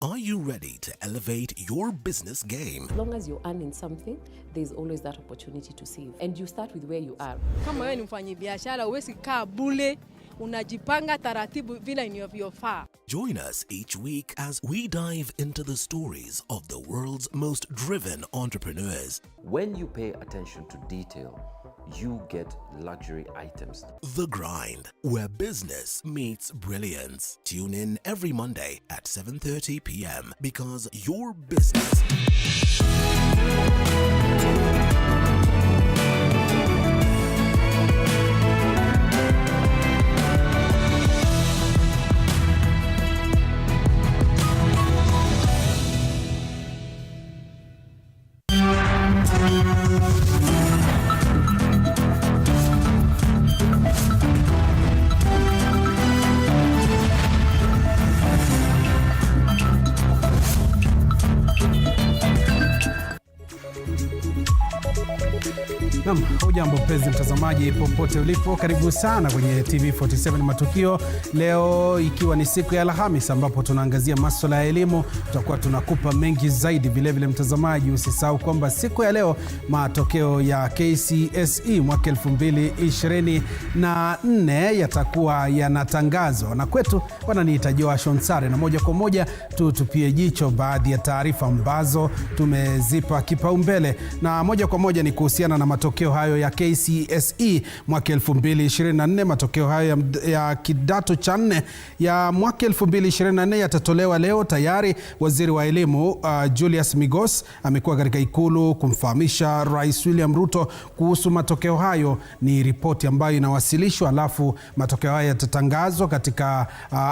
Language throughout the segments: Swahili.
Are you ready to elevate your business game? As long as you're earning something, there's always that opportunity to save. And you start with where you are. Kama wewe ni mfanyabiashara, huwezi kaa bure, unajipanga taratibu vile inavyofaa. Join us each week as we dive into the stories of the world's most driven entrepreneurs. When you pay attention to detail, you get luxury items. The Grind, where business meets brilliance. Tune in every Monday at 7:30 p.m. because your business... Hujambo mpenzi mtazamaji popote ulipo, karibu sana kwenye TV47 Matukio. Leo ikiwa ni siku ya Alhamisi ambapo tunaangazia masuala ya elimu, tutakuwa tunakupa mengi zaidi. Vile vile mtazamaji, usisahau kwamba siku ya leo matokeo ya Kcse mwaka 2024 yatakuwa yanatangazwa, na kwetu wananiita Joashon Sare, na moja kwa moja tutupie jicho baadhi ya taarifa ambazo tumezipa kipaumbele, na moja kwa moja ni kuhusiana na matokeo hayo ya Kcse mwaka 2024. Matokeo hayo ya kidato cha 4 ya mwaka 2024 yatatolewa leo. Tayari waziri wa elimu Julius Migos amekuwa katika ikulu kumfahamisha Rais William Ruto kuhusu matokeo hayo. Ni ripoti ambayo inawasilishwa, alafu matokeo hayo yatatangazwa katika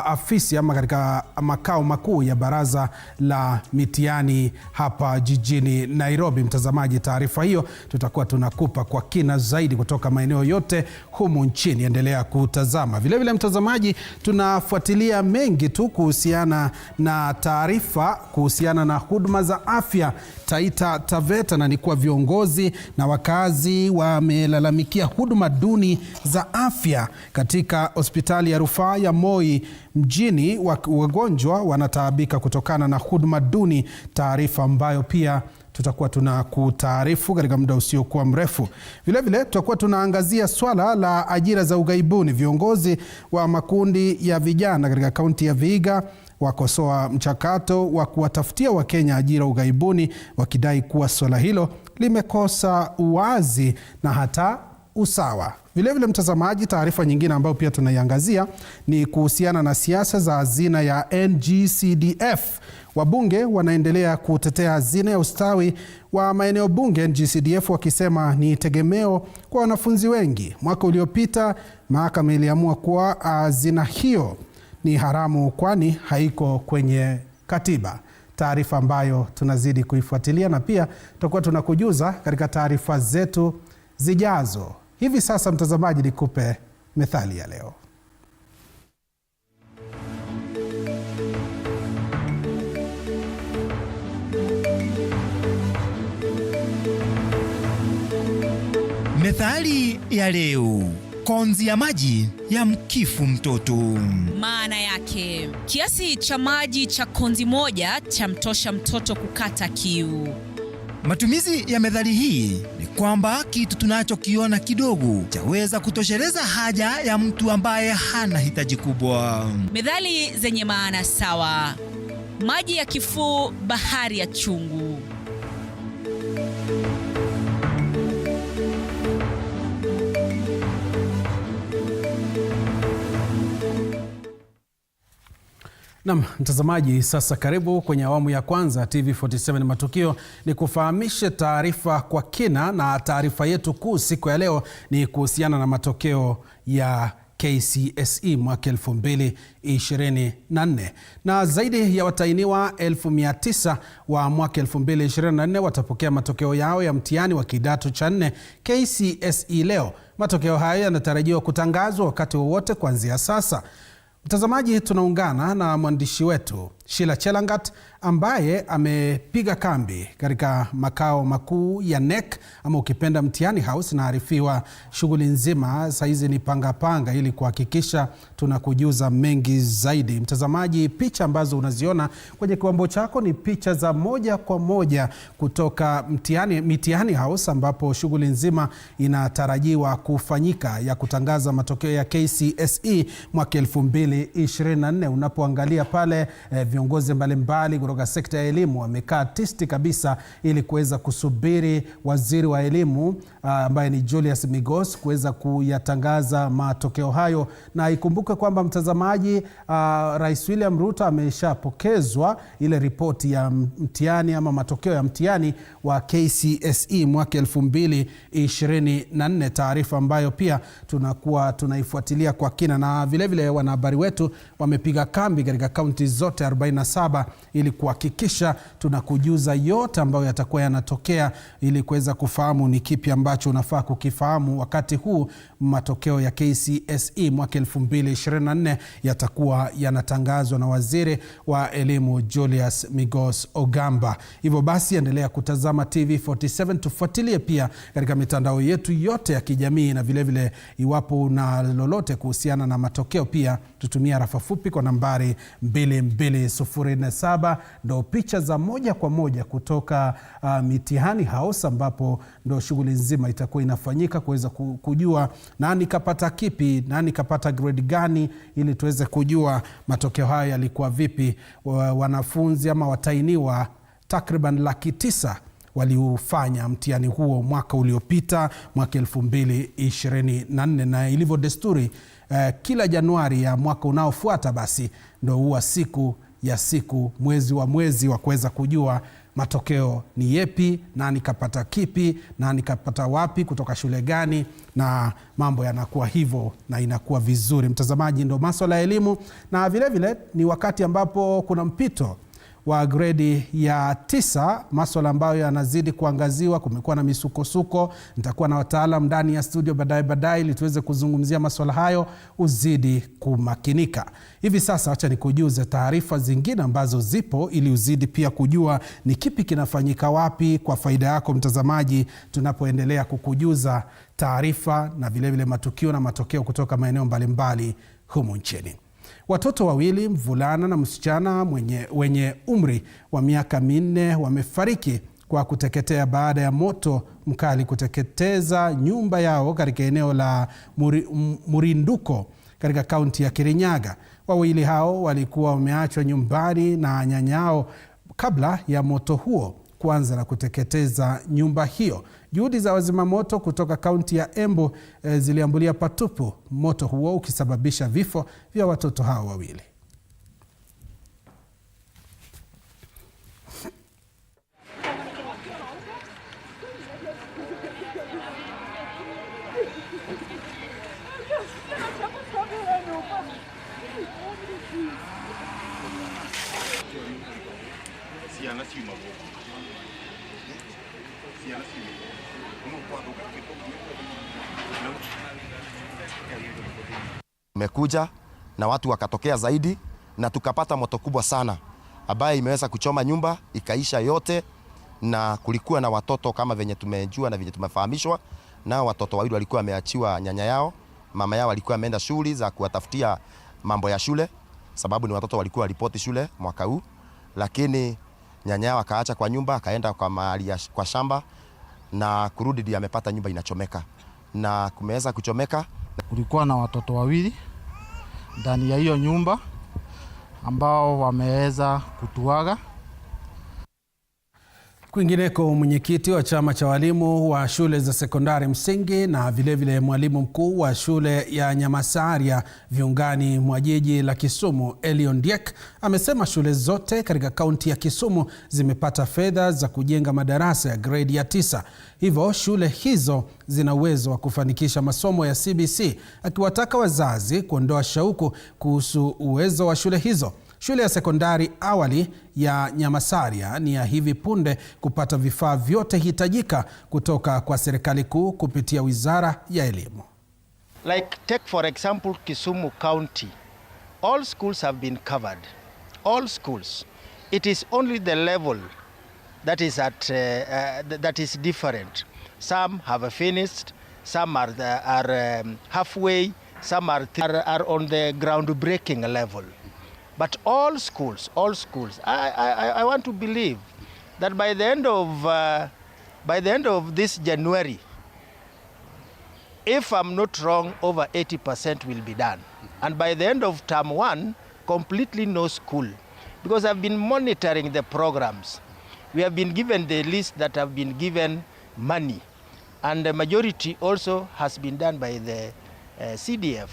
afisi ama katika makao makuu ya baraza la mitihani hapa jijini Nairobi. Mtazamaji, taarifa hiyo tutakuwa tunakupa kwa kina zaidi kutoka maeneo yote humu nchini. Endelea kutazama. Vile vile mtazamaji, tunafuatilia mengi tu kuhusiana na taarifa kuhusiana na huduma za afya Taita Taveta, na ni kwa viongozi na wakazi wamelalamikia huduma duni za afya katika hospitali ya rufaa ya Moi mjini. Wagonjwa wanataabika kutokana na huduma duni, taarifa ambayo pia tutakuwa tunakutaarifu katika muda usiokuwa mrefu. Vile vile tutakuwa tunaangazia swala la ajira za ughaibuni. Viongozi wa makundi ya vijana katika kaunti ya Vihiga wakosoa mchakato wa kuwatafutia Wakenya ajira ughaibuni, wakidai kuwa swala hilo limekosa uwazi na hata usawa. Vile vile mtazamaji, taarifa nyingine ambayo pia tunaiangazia ni kuhusiana na siasa za hazina ya NGCDF. Wabunge wanaendelea kutetea hazina ya ustawi wa maeneo bunge NGCDF, wakisema ni tegemeo kwa wanafunzi wengi. Mwaka uliopita mahakama iliamua kuwa hazina hiyo ni haramu kwani haiko kwenye katiba. Taarifa ambayo tunazidi kuifuatilia, na pia tutakuwa tunakujuza katika taarifa zetu zijazo. Hivi sasa mtazamaji, nikupe methali ya leo. Methali ya leo: konzi ya maji ya mkifu mtoto. Maana yake, kiasi cha maji cha konzi moja chamtosha mtoto kukata kiu. Matumizi ya methali hii ni kwamba kitu tunachokiona kidogo chaweza kutosheleza haja ya mtu ambaye hana hitaji kubwa. Methali zenye maana sawa: maji ya kifuu, bahari ya chungu. Naam mtazamaji, sasa karibu kwenye awamu ya kwanza TV47 Matukio, ni kufahamishe taarifa kwa kina, na taarifa yetu kuu siku ya leo ni kuhusiana na matokeo ya Kcse mwaka 2024, na zaidi ya watainiwa 1900 wa mwaka 2024 watapokea matokeo yao ya mtihani wa kidato cha 4 Kcse leo. Matokeo hayo yanatarajiwa kutangazwa wakati wowote kuanzia sasa. Mtazamaji, tunaungana na mwandishi wetu Sheila Chelangat ambaye amepiga kambi katika makao makuu ya NEC ama ukipenda mtihani house, na arifiwa shughuli nzima saizi ni panga ili kuhakikisha tunakujuza mengi zaidi. Mtazamaji, picha ambazo unaziona kwenye kiwambo chako ni picha za moja kwa moja kutoka mtihani house, ambapo shughuli nzima inatarajiwa kufanyika ya kutangaza matokeo ya Kcse mwaka 2024. Unapoangalia pale viongozi mbalimbali kutoka sekta ya elimu wamekaa tisti kabisa ili kuweza kusubiri waziri wa elimu ambaye ni Julius Migos kuweza kuyatangaza matokeo hayo. Na ikumbuke kwamba mtazamaji, Rais William Ruto ameshapokezwa ile ripoti ya mtihani ama matokeo ya mtihani wa Kcse mwaka 2024, taarifa ambayo pia tunakuwa tunaifuatilia kwa kina, na vile vile wanahabari wetu wamepiga kambi katika kaunti zote 47 ili kuhakikisha tunakujuza yote ambayo yatakuwa yanatokea, ili kuweza kufahamu ni kipi ambacho unafaa kukifahamu wakati huu matokeo ya Kcse mwaka 2024 yatakuwa yanatangazwa na waziri wa elimu Julius Migos Ogamba. Hivyo basi endelea kutazama TV47, tufuatilie pia katika mitandao yetu yote ya kijamii, na vile vile iwapo na lolote kuhusiana na matokeo pia tutumia rafa fupi kwa nambari 22047. Ndo picha za moja kwa moja kutoka mitihani house, ambapo ndo shughuli nzima itakuwa inafanyika kuweza kujua nani kapata kipi, nani kapata grade gani, ili tuweze kujua matokeo haya yalikuwa vipi. Wanafunzi ama watainiwa takriban 900,000 waliufanya mtihani huo mwaka uliopita, mwaka 2024, na ilivyo desturi kila Januari ya mwaka unaofuata basi ndo huwa siku mwezi wa kuweza kujua matokeo ni yepi, nani kapata kipi, nani kapata wapi, kutoka shule gani, na mambo yanakuwa hivyo na inakuwa vizuri. Mtazamaji, ndo masuala ya elimu, na vile vile ni wakati ambapo kuna mpito wa gredi ya 9, masuala ambayo yanazidi kuangaziwa. Kumekuwa na misukosuko. Nitakuwa na wataalam ndani ya studio baadaye ili tuweze kuzungumzia masuala hayo, uzidi kumakinika. Hivi sasa acha nikujuze taarifa zingine ambazo zipo ili uzidi pia kujua ni kipi kinafanyika wapi, kwa faida yako mtazamaji, tunapoendelea kukujuza taarifa na vile vile matukio na matokeo kutoka maeneo mbalimbali humu nchini. Watoto wawili, mvulana na msichana wenye umri wa miaka 4 wamefariki kwa kuteketea baada ya moto mkali kuteketeza nyumba yao katika eneo la Murinduko katika kaunti ya Kirinyaga. Wawili hao walikuwa wameachwa nyumbani na nyanyao kabla ya moto huo kuanza na kuteketeza nyumba hiyo. Juhudi za wazima moto kutoka kaunti ya Embu ziliambulia patupu, moto huo ukisababisha vifo vya watoto hao wawili. Tumekuja na watu wakatokea zaidi na tukapata moto kubwa sana ambaye imeweza kuchoma nyumba ikaisha yote, na kulikuwa na watoto kama venye tumejua na venye tumefahamishwa, na watoto wawili walikuwa wameachiwa nyanya yao. Mama yao alikuwa ameenda shughuli za kuwatafutia mambo ya shule, sababu ni watoto walikuwa walipoti shule mwaka huu, lakini nyanya yao akaacha kwa nyumba, akaenda kwa mahali kwa shamba, na kurudi ndio amepata nyumba inachomeka na kumeweza kuchomeka. Kulikuwa na watoto wawili ndani ya hiyo nyumba ambao wameweza kutuaga. Kwingineko, mwenyekiti wa chama cha walimu wa shule za sekondari msingi na vilevile mwalimu mkuu wa shule ya Nyamasaria viungani mwa jiji la Kisumu, Elion Diek, amesema shule zote katika kaunti ya Kisumu zimepata fedha za kujenga madarasa ya grade ya 9. Hivyo shule hizo zina uwezo wa kufanikisha masomo ya CBC, akiwataka wazazi kuondoa shauku kuhusu uwezo wa shule hizo. Shule ya sekondari awali ya Nyamasaria ni ya hivi punde kupata vifaa vyote hitajika kutoka kwa serikali kuu kupitia Wizara ya Elimu. Like take for example Kisumu County. All schools have been covered. all schools. It is only the level that is that is different. Some have finished, some are halfway, some are on the groundbreaking level. But all schools, I want to believe that by the end of this January, if I'm not wrong, over 80% will be done. And by the end of term 1, completely no school. Because I've been monitoring the programs. We have been given the list that have been given money. And the majority also has been done by the CDF.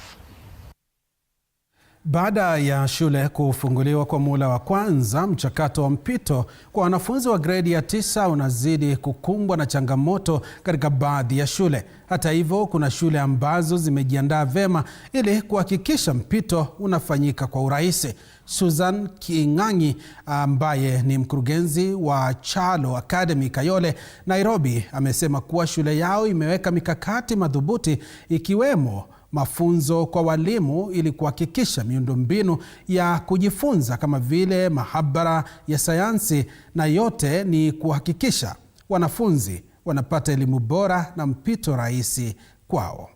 Baada ya shule kufunguliwa kwa muhula wa kwanza, mchakato wa mpito kwa wanafunzi wa gredi ya 9 unazidi kukumbwa na changamoto katika baadhi ya shule. Hata hivyo, kuna shule ambazo zimejiandaa vema ili kuhakikisha mpito unafanyika kwa urahisi. Susan King'ang'i ambaye ni mkurugenzi wa Chalo Academy Kayole, Nairobi, amesema kuwa shule yao imeweka mikakati madhubuti ikiwemo mafunzo kwa walimu ili kuhakikisha miundombinu ya kujifunza kama vile mahabara ya sayansi, na yote ni kuhakikisha wanafunzi wanapata elimu bora na mpito rahisi kwao.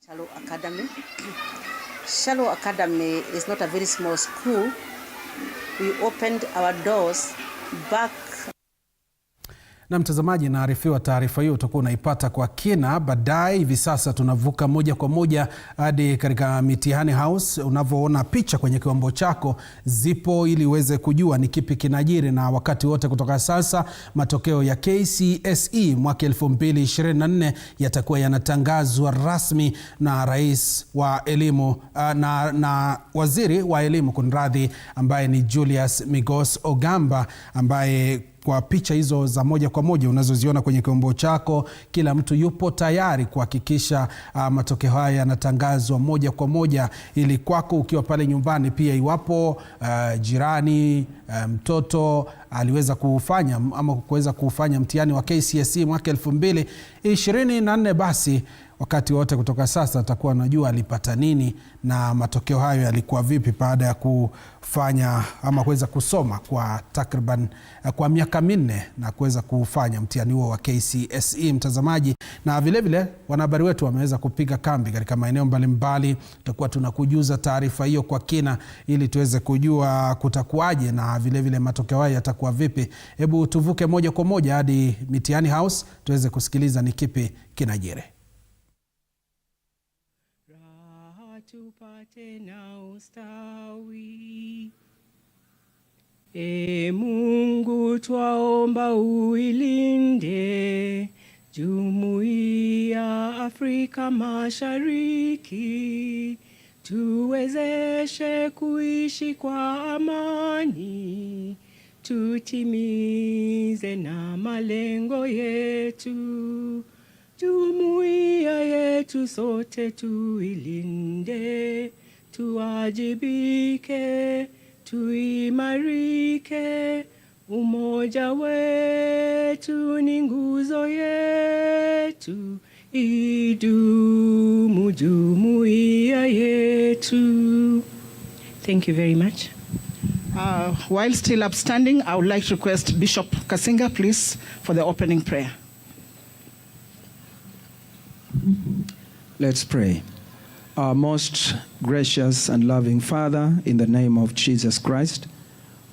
Chalo Academy is not a very small school. We opened our doors back. Na mtazamaji, naarifiwa taarifa hiyo utakuwa unaipata kwa kina baadaye. Hivi sasa tunavuka moja kwa moja hadi katika Mitihani House. Unavyoona picha kwenye kiwambo chako zipo ili uweze kujua ni kipi kinajiri, na wakati wote kutoka sasa matokeo ya Kcse mwaka 2024 yatakuwa yanatangazwa rasmi na rais wa elimu na waziri wa elimu kunradhi, ambaye ni Julius Migos Ogamba, ambaye kwa picha hizo za moja kwa moja unazoziona kwenye kiwambo chako, kila mtu yupo tayari kuhakikisha matokeo haya yanatangazwa moja kwa moja, ili kwako ukiwa pale nyumbani pia, iwapo jirani mtoto aliweza kufanya ama kuweza kufanya mtihani wa Kcse mwaka 2024, basi wakati wote kutoka sasa atakuwa anajua alipata nini na matokeo hayo yalikuwa vipi baada ya kufanya ama kuweza kusoma kwa takriban kwa miaka 4 na kuweza kufanya mtihani huo wa Kcse, mtazamaji. Na vile vile wanahabari wetu wameweza kupiga kambi katika maeneo mbalimbali. Tutakuwa tunakujuza taarifa hiyo kwa kina ili tuweze kujua kutakuaje na vile vile matokeo hayo yatakuwa vipi. Hebu tuvuke moja kwa moja hadi Mitihani House tuweze kusikiliza ni kipi kinajiri. Tupate na ustawi. Mungu twaomba uilinde Jumuiya Afrika Mashariki, tuwezeshe kuishi kwa amani, tutimize na malengo yetu. Jumuiya yetu sote tuilinde, tuwajibike, tuimarike. Umoja wetu ni nguzo yetu, idumu jumuiya yetu. Thank you very much. While still upstanding, I would like to request Bishop Kasinga, please, for the opening prayer. Let's pray. Our most gracious and loving Father, in the name of Jesus Christ,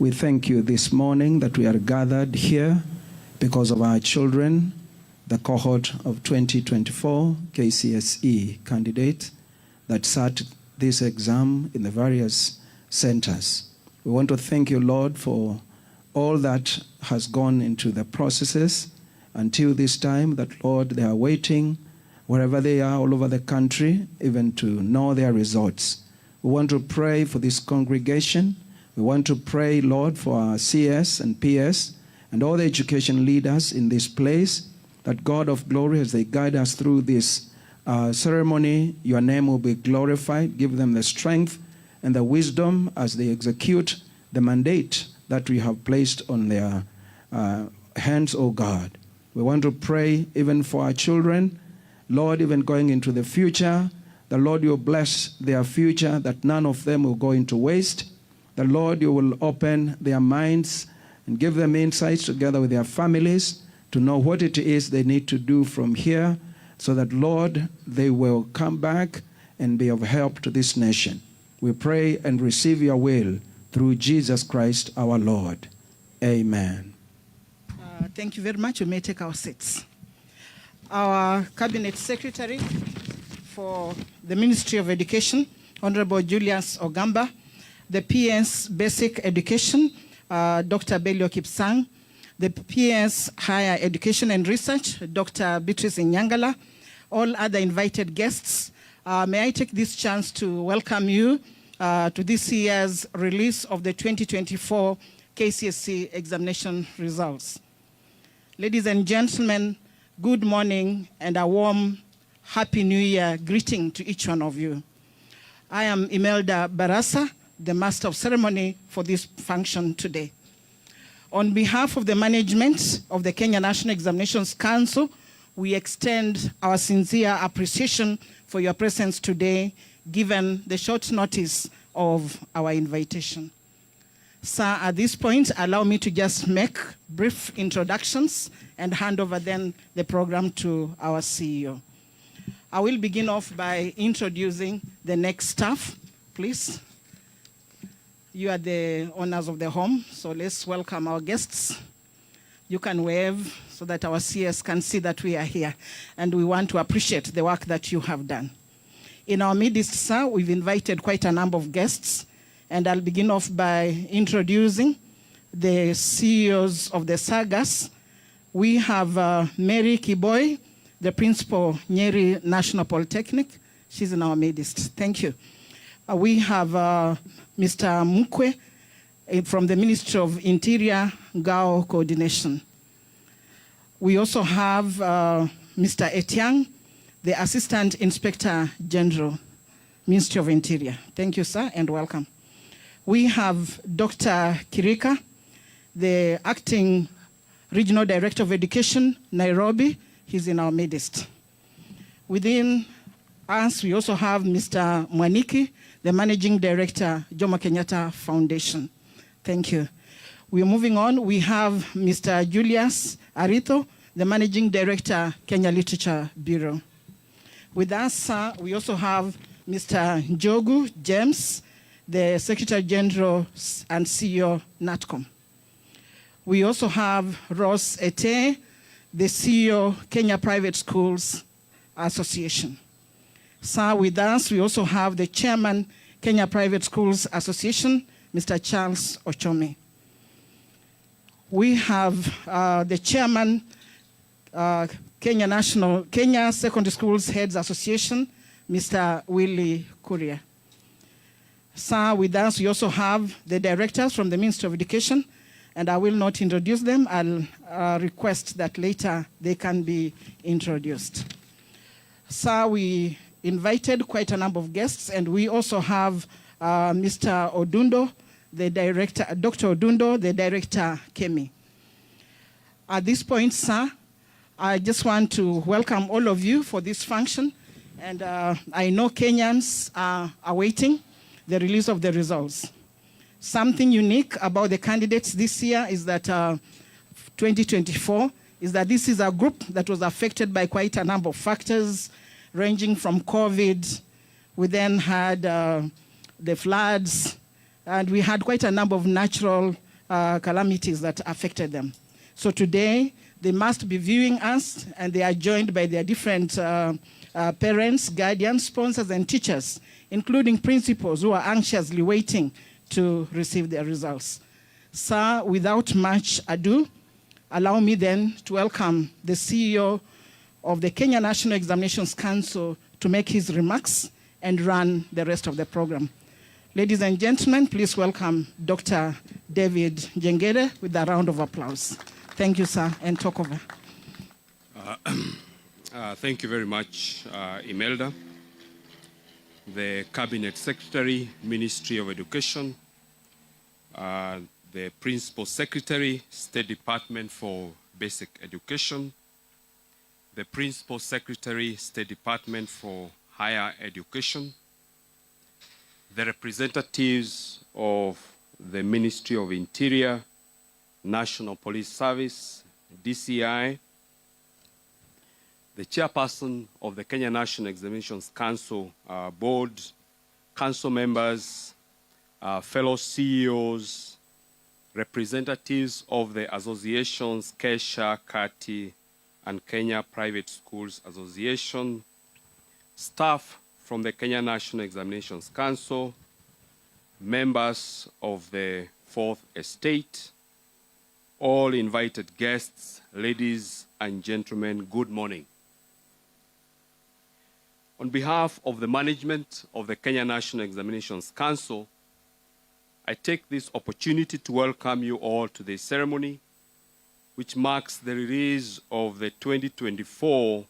we thank you this morning that we are gathered here because of our children, the cohort of 2024 Kcse candidates that sat this exam in the various centers. We want to thank you, Lord, for all that has gone into the processes until this time, that, Lord, they are waiting wherever they are all over the country, even to know their results. We want to pray for this congregation. We want to pray, Lord, for our CS and PS and all the education leaders in this place, that God of glory, as they guide us through this ceremony, your name will be glorified. Give them the strength and the wisdom as they execute the mandate that we have placed on their hands, O God. We want to pray even for our children, Lord, even going into the future, The Lord, you bless their future, that none of them will go into waste. The Lord, you will open their minds and give them insights together with their families to know what it is they need to do from here, so that, Lord, they will come back and be of help to this nation. We pray and receive your will through Jesus Christ our Lord. Amen. Thank you very much. We may take our seats. Our Cabinet Secretary for the Ministry of Education, Honorable Julius Ogamba, the PS Basic Education, Dr. Belio Kipsang, the PS Higher Education and Research, Dr. Beatrice Nyangala, all other invited guests. May I take this chance to welcome you to this year's release of the 2024 Kcse examination results. Ladies and gentlemen, good morning and a warm Happy New Year greeting to each one of you. I am Imelda Barasa, the Master of Ceremony for this function today. On behalf of the management of the Kenya National Examinations Council, we extend our sincere appreciation for your presence today, given the short notice of our invitation. Sir, at this point, allow me to just make brief introductions and hand over then the program to our CEO. I will begin off by introducing the next staff, please. You are the owners of the home, so let's welcome our guests. You can wave so that our CS can see that we are here, and we want to appreciate the work that you have done. In our midst, sir, we've invited quite a number of guests, and I'll begin off by introducing the CEOs of the SAGAs. We have Mary Kiboy, the principal, Nyeri National Polytechnic. She's in our midst. Thank you. We have Mr. Mukwe from the Ministry of Interior, GAO Coordination. We also have Mr. Etiang, the Assistant Inspector General, Ministry of Interior. Thank you, sir, and welcome. We have Dr. Kirika, the Acting Regional Director of Education, Nairobi. He's in our midst. Within us, we also have Mr. Mwaniki, the Managing Director, Jomo Kenyatta Foundation. Thank you. We're moving on. We have Mr. Julius Arito, the Managing Director, Kenya Literature Bureau. With us, sir, we also have Mr. Njogu James, the Secretary General and CEO, NATCOM. We also have Ross Ete, the CEO, Kenya Private Schools Association. Sir, with us, we also have the Chairman, Kenya Private Schools Association, Mr. Charles Ochome. We have the Chairman, Kenya Secondary Schools Heads Association, Mr. Willie Kuria. Sir, with us, we also have the directors from the Ministry of Education, and I will not introduce them. I'll request that later they can be introduced. Sir, we invited quite a number of guests, and we also have Mr. Odundo, the director, Dr. Odundo, the director, Kemi. At this point, sir, I just want to welcome all of you for this function, and I know Kenyans are awaiting the release of the results. Something unique about the candidates this year is that 2024 is that this is a group that was affected by quite a number of factors, ranging from COVID. We then had the floods, and we had quite a number of natural calamities that affected them. So today, they must be viewing us, and they are joined by their different parents, guardians, sponsors, and teachers, including principals who are anxiously waiting to receive their results. Sir, without much ado, allow me then to welcome the CEO of the Kenya National Examinations Council to make his remarks and run the rest of the program. Ladies and gentlemen, please welcome Dr. David Jengere with a round of applause. Thank you, sir, and talk over. Thank you very much, Imelda. The Cabinet Secretary, Ministry of Education, the Principal Secretary, State Department for Basic Education, the Principal Secretary, State Department for Higher Education, the representatives of the Ministry of Interior, National Police Service, DCI, the chairperson of the Kenya National Examinations Council Board, council members, fellow CEOs, representatives of the associations Kcse, Kati, and Kenya Private Schools Association, staff from the Kenya National Examinations Council, members of the Fourth Estate, all invited guests, ladies and gentlemen, good morning. On behalf of the management of the Kenya National Examinations Council, I take this opportunity to welcome you all to this ceremony, which marks the release of the 2024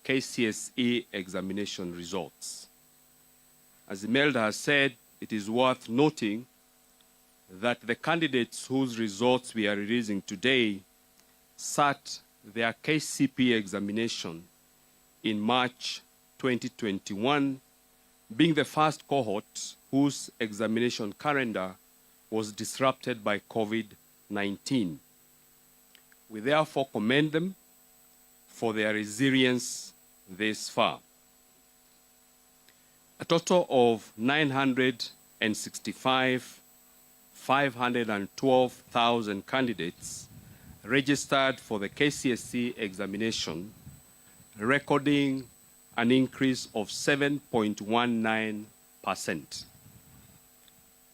Kcse examination results. As Imelda has said, it is worth noting that the candidates whose results we are releasing today sat their KCPE examination in March 2021, being the first cohort whose examination calendar was disrupted by COVID-19. We therefore commend them for their resilience this far. A total of 512,000 candidates registered for the Kcse examination, recording an increase of 7.19%.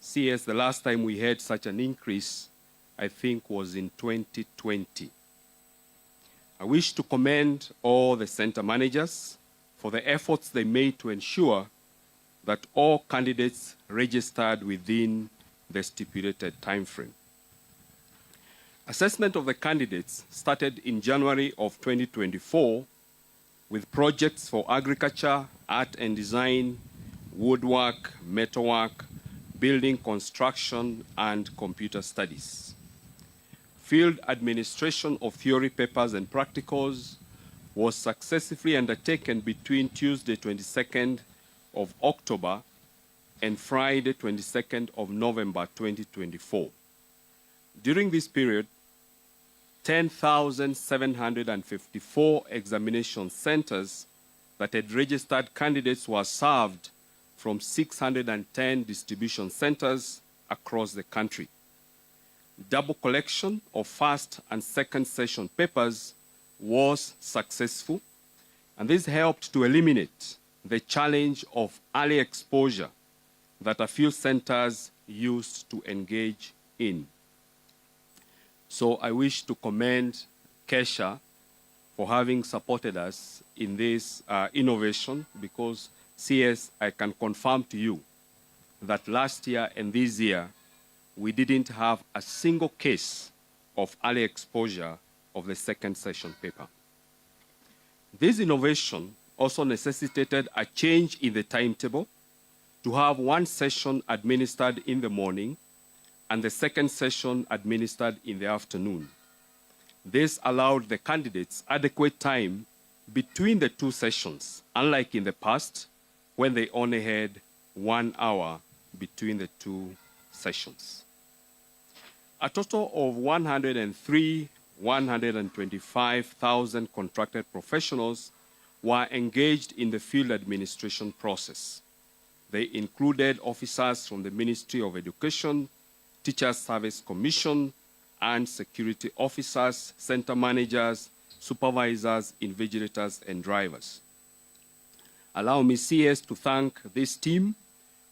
CS, the last time we had such an increase, I think, was in 2020. I wish to commend all the center managers for the efforts they made to ensure that all candidates registered within the stipulated timeframe. Assessment of the candidates started in January of 2024 with projects for agriculture, art and design, woodwork, metalwork, building construction, and computer studies. Field administration of theory papers and practicals was successfully undertaken between Tuesday 22nd of October and Friday 22nd of November 2024. During this period, 10,754 examination centers that had registered candidates were served from 610 distribution centers across the country. Double collection of first and second session papers was successful, and this helped to eliminate the challenge of early exposure that a few centers used to engage in. So I wish to commend Kcse for having supported us in this innovation, because CS, I can confirm to you that last year and this year, we didn't have a single case of early exposure of the second session paper. This innovation also necessitated a change in the timetable to have one session administered in the morning and the second session administered in the afternoon. This allowed the candidates adequate time between the two sessions, unlike in the past, when they only had 1 hour between the two sessions. A total of 125,000 contracted professionals were engaged in the field administration process. They included officers from the Ministry of Education, Teachers Service Commission, and security officers, center managers, supervisors, invigilators, and drivers. Allow me, CS, to thank this team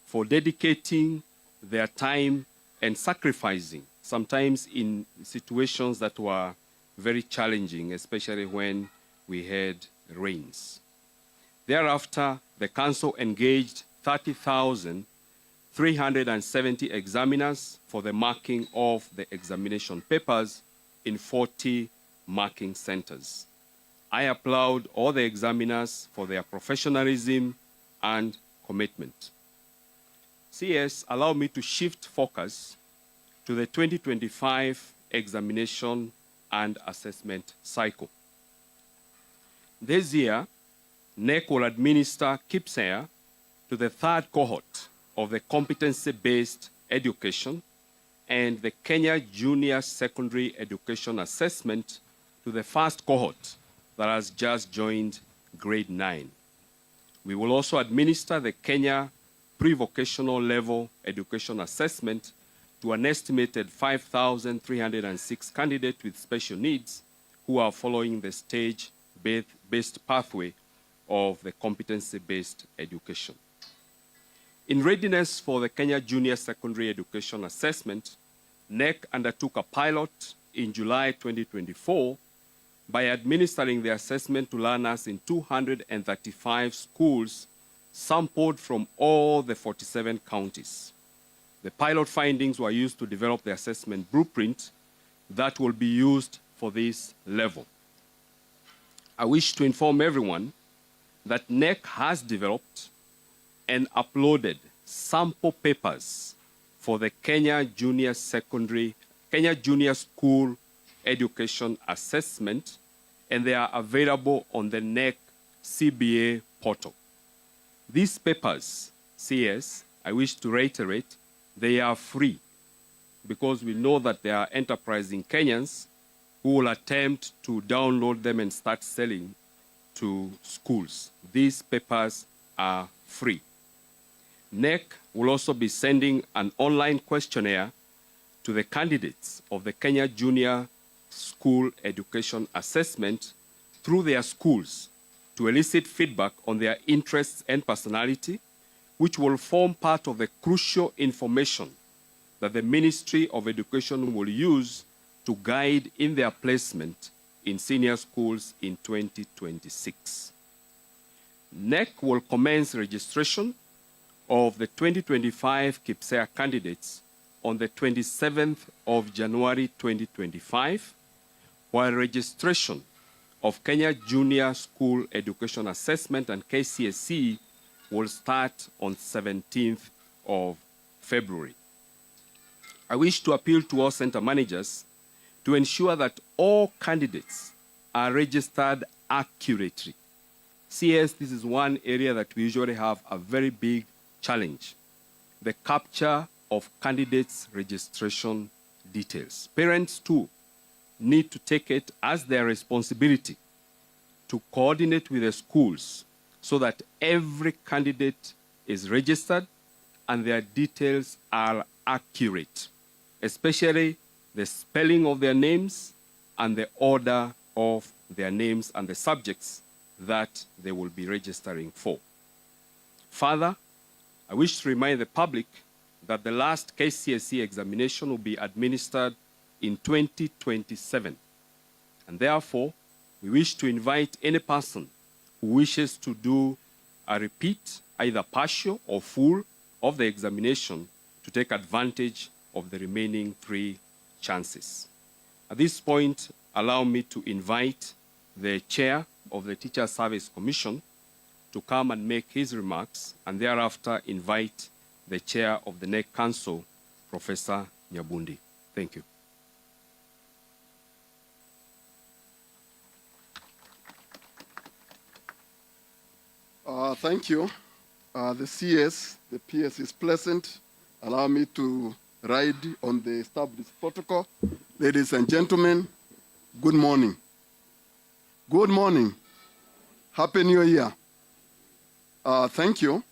for dedicating their time and sacrificing, sometimes in situations that were very challenging, especially when we had rains. Thereafter, the Council engaged 30,370 examiners for the marking of the examination papers in 40 marking centers. I applaud all the examiners for their professionalism and commitment. CS, allow me to shift focus to the 2025 examination and assessment cycle. This year, NEC will administer Kcse to the third cohort of the competency-based education and the Kenya Junior Secondary Education Assessment to the first cohort that has just joined grade 9. We will also administer the Kenya Pre-Vocational Level Education Assessment to an estimated 5,306 candidates with special needs who are following the stage-based pathway of the competency-based education. In readiness for the Kenya Junior Secondary Education Assessment, NEC undertook a pilot in July 2024 by administering the assessment to learners in 235 schools sampled from all the 47 counties. The pilot findings were used to develop the assessment blueprint that will be used for this level. I wish to inform everyone that NEC has developed and uploaded sample papers for the Kenya Junior School Education Assessment, and they are available on the NEC CBA portal. These papers, CS, I wish to reiterate, they are free because we know that there are enterprising Kenyans who will attempt to download them and start selling to schools. These papers are free. NEC will also be sending an online questionnaire to the candidates of the Kenya Junior School Education Assessment through their schools to elicit feedback on their interests and personality, which will form part of the crucial information that the Ministry of Education will use to guide in their placement in senior schools in 2026. NEC will commence registration of the 2025 Kcse candidates on the 27th of January 2025, while registration of Kenya Junior School Education Assessment and Kcse will start on 17th of February. I wish to appeal to all center managers to ensure that all candidates are registered accurately. CS, this is one area that we usually have a very big challenge, the capture of candidates' registration details. Parents, too, need to take it as their responsibility to coordinate with the schools so that every candidate is registered and their details are accurate, especially the spelling of their names and the order of their names and the subjects that they will be registering for. Further, I wish to remind the public that the last Kcse examination will be administered in 2027. And therefore, we wish to invite any person who wishes to do a repeat, either partial or full, of the examination to take advantage of the remaining 3 chances. At this point, allow me to invite the chair of the Teacher Service Commission to come and make his remarks, and thereafter invite the chair of the NEC Council, Professor Nyabundi. Thank you. Thank you. The CS, the PS is present. Allow me to ride on the established protocol. Ladies and gentlemen, good morning. Good morning. Happy New Year. Thank you.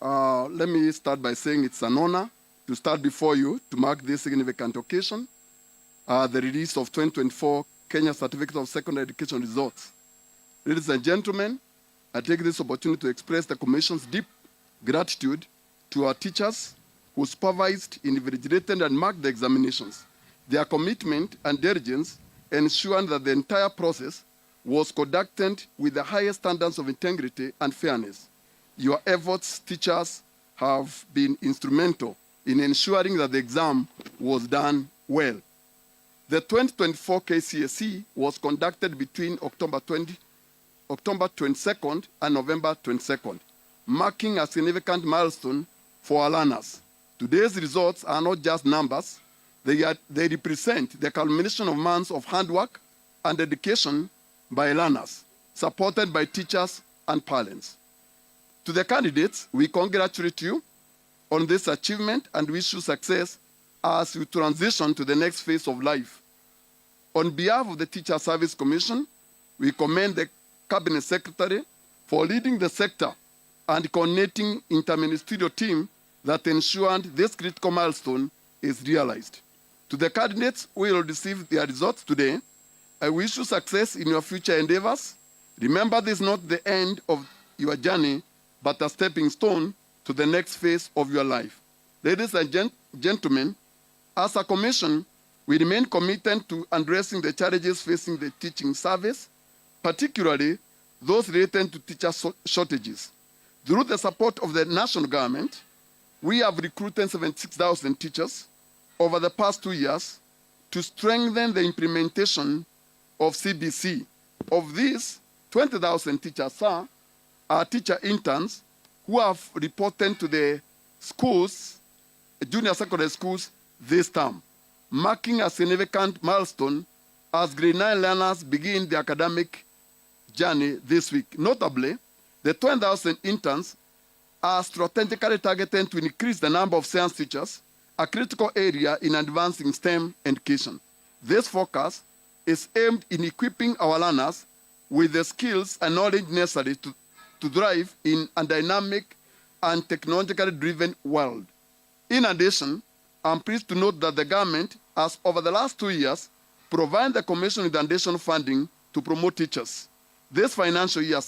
Let me start by saying it's an honor to start before you to mark this significant occasion, the release of 2024 Kenya Certificate of Secondary Education results. Ladies and gentlemen, I take this opportunity to express the Commission's deep gratitude to our teachers who supervised, invigilated, and marked the examinations. Their commitment and diligence ensured that the entire process was conducted with the highest standards of integrity and fairness. Your efforts, teachers, have been instrumental in ensuring that the exam was done well. The 2024 Kcse was conducted between October 22nd and November 22nd, marking a significant milestone for our learners. Today's results are not just numbers, they represent the culmination of months of hard work and dedication by learners, supported by teachers and parents. To the candidates, we congratulate you on this achievement and wish you success as you transition to the next phase of life. On behalf of the Teacher Service Commission, we commend the Cabinet Secretary for leading the sector and coordinating interministerial team that ensured this critical milestone is realized. To the candidates who will receive their results today, I wish you success in your future endeavors. Remember, this is not the end of your journey, but a stepping stone to the next phase of your life. Ladies and gentlemen, as a commission, we remain committed to addressing the challenges facing the teaching service, particularly those related to teacher shortages. Through the support of the national government, we have recruited 76,000 teachers over the past 2 years to strengthen the implementation of CBC. Of these, 20,000 teachers are teacher interns who have reported to the schools, junior secondary schools, this term, marking a significant milestone as grade 9 learners begin their academic journey this week. Notably, the 20,000 interns are strategically targeted to increase the number of science teachers, a critical area in advancing STEM education. This focus is aimed in equipping our learners with the skills and knowledge necessary to thrive in a dynamic and technologically driven world. In addition, I'm pleased to note that the government has, over the last 2 years, provided the Commission with additional funding to promote teachers. This financial year,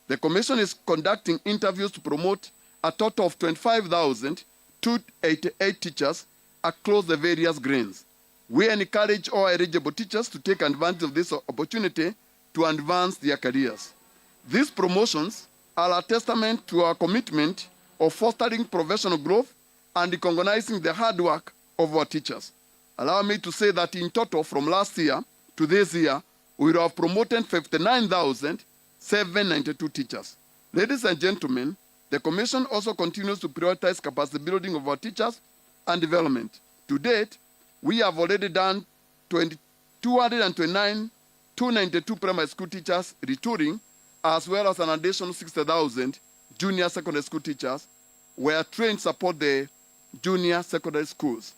the Commission is conducting interviews to promote a total of 25,288 teachers across the various grades. We encourage all eligible teachers to take advantage of this opportunity to advance their careers. These promotions are a testament to our commitment of fostering professional growth and recognizing the hard work of our teachers. Allow me to say that in total, from last year to this year, we have promoted 59,792 teachers. Ladies and gentlemen, the Commission also continues to prioritize capacity building of our teachers and development. To date, we have already done 292 primary school teachers retouring, as well as an additional 60,000 junior secondary school teachers were trained to support the junior secondary schools.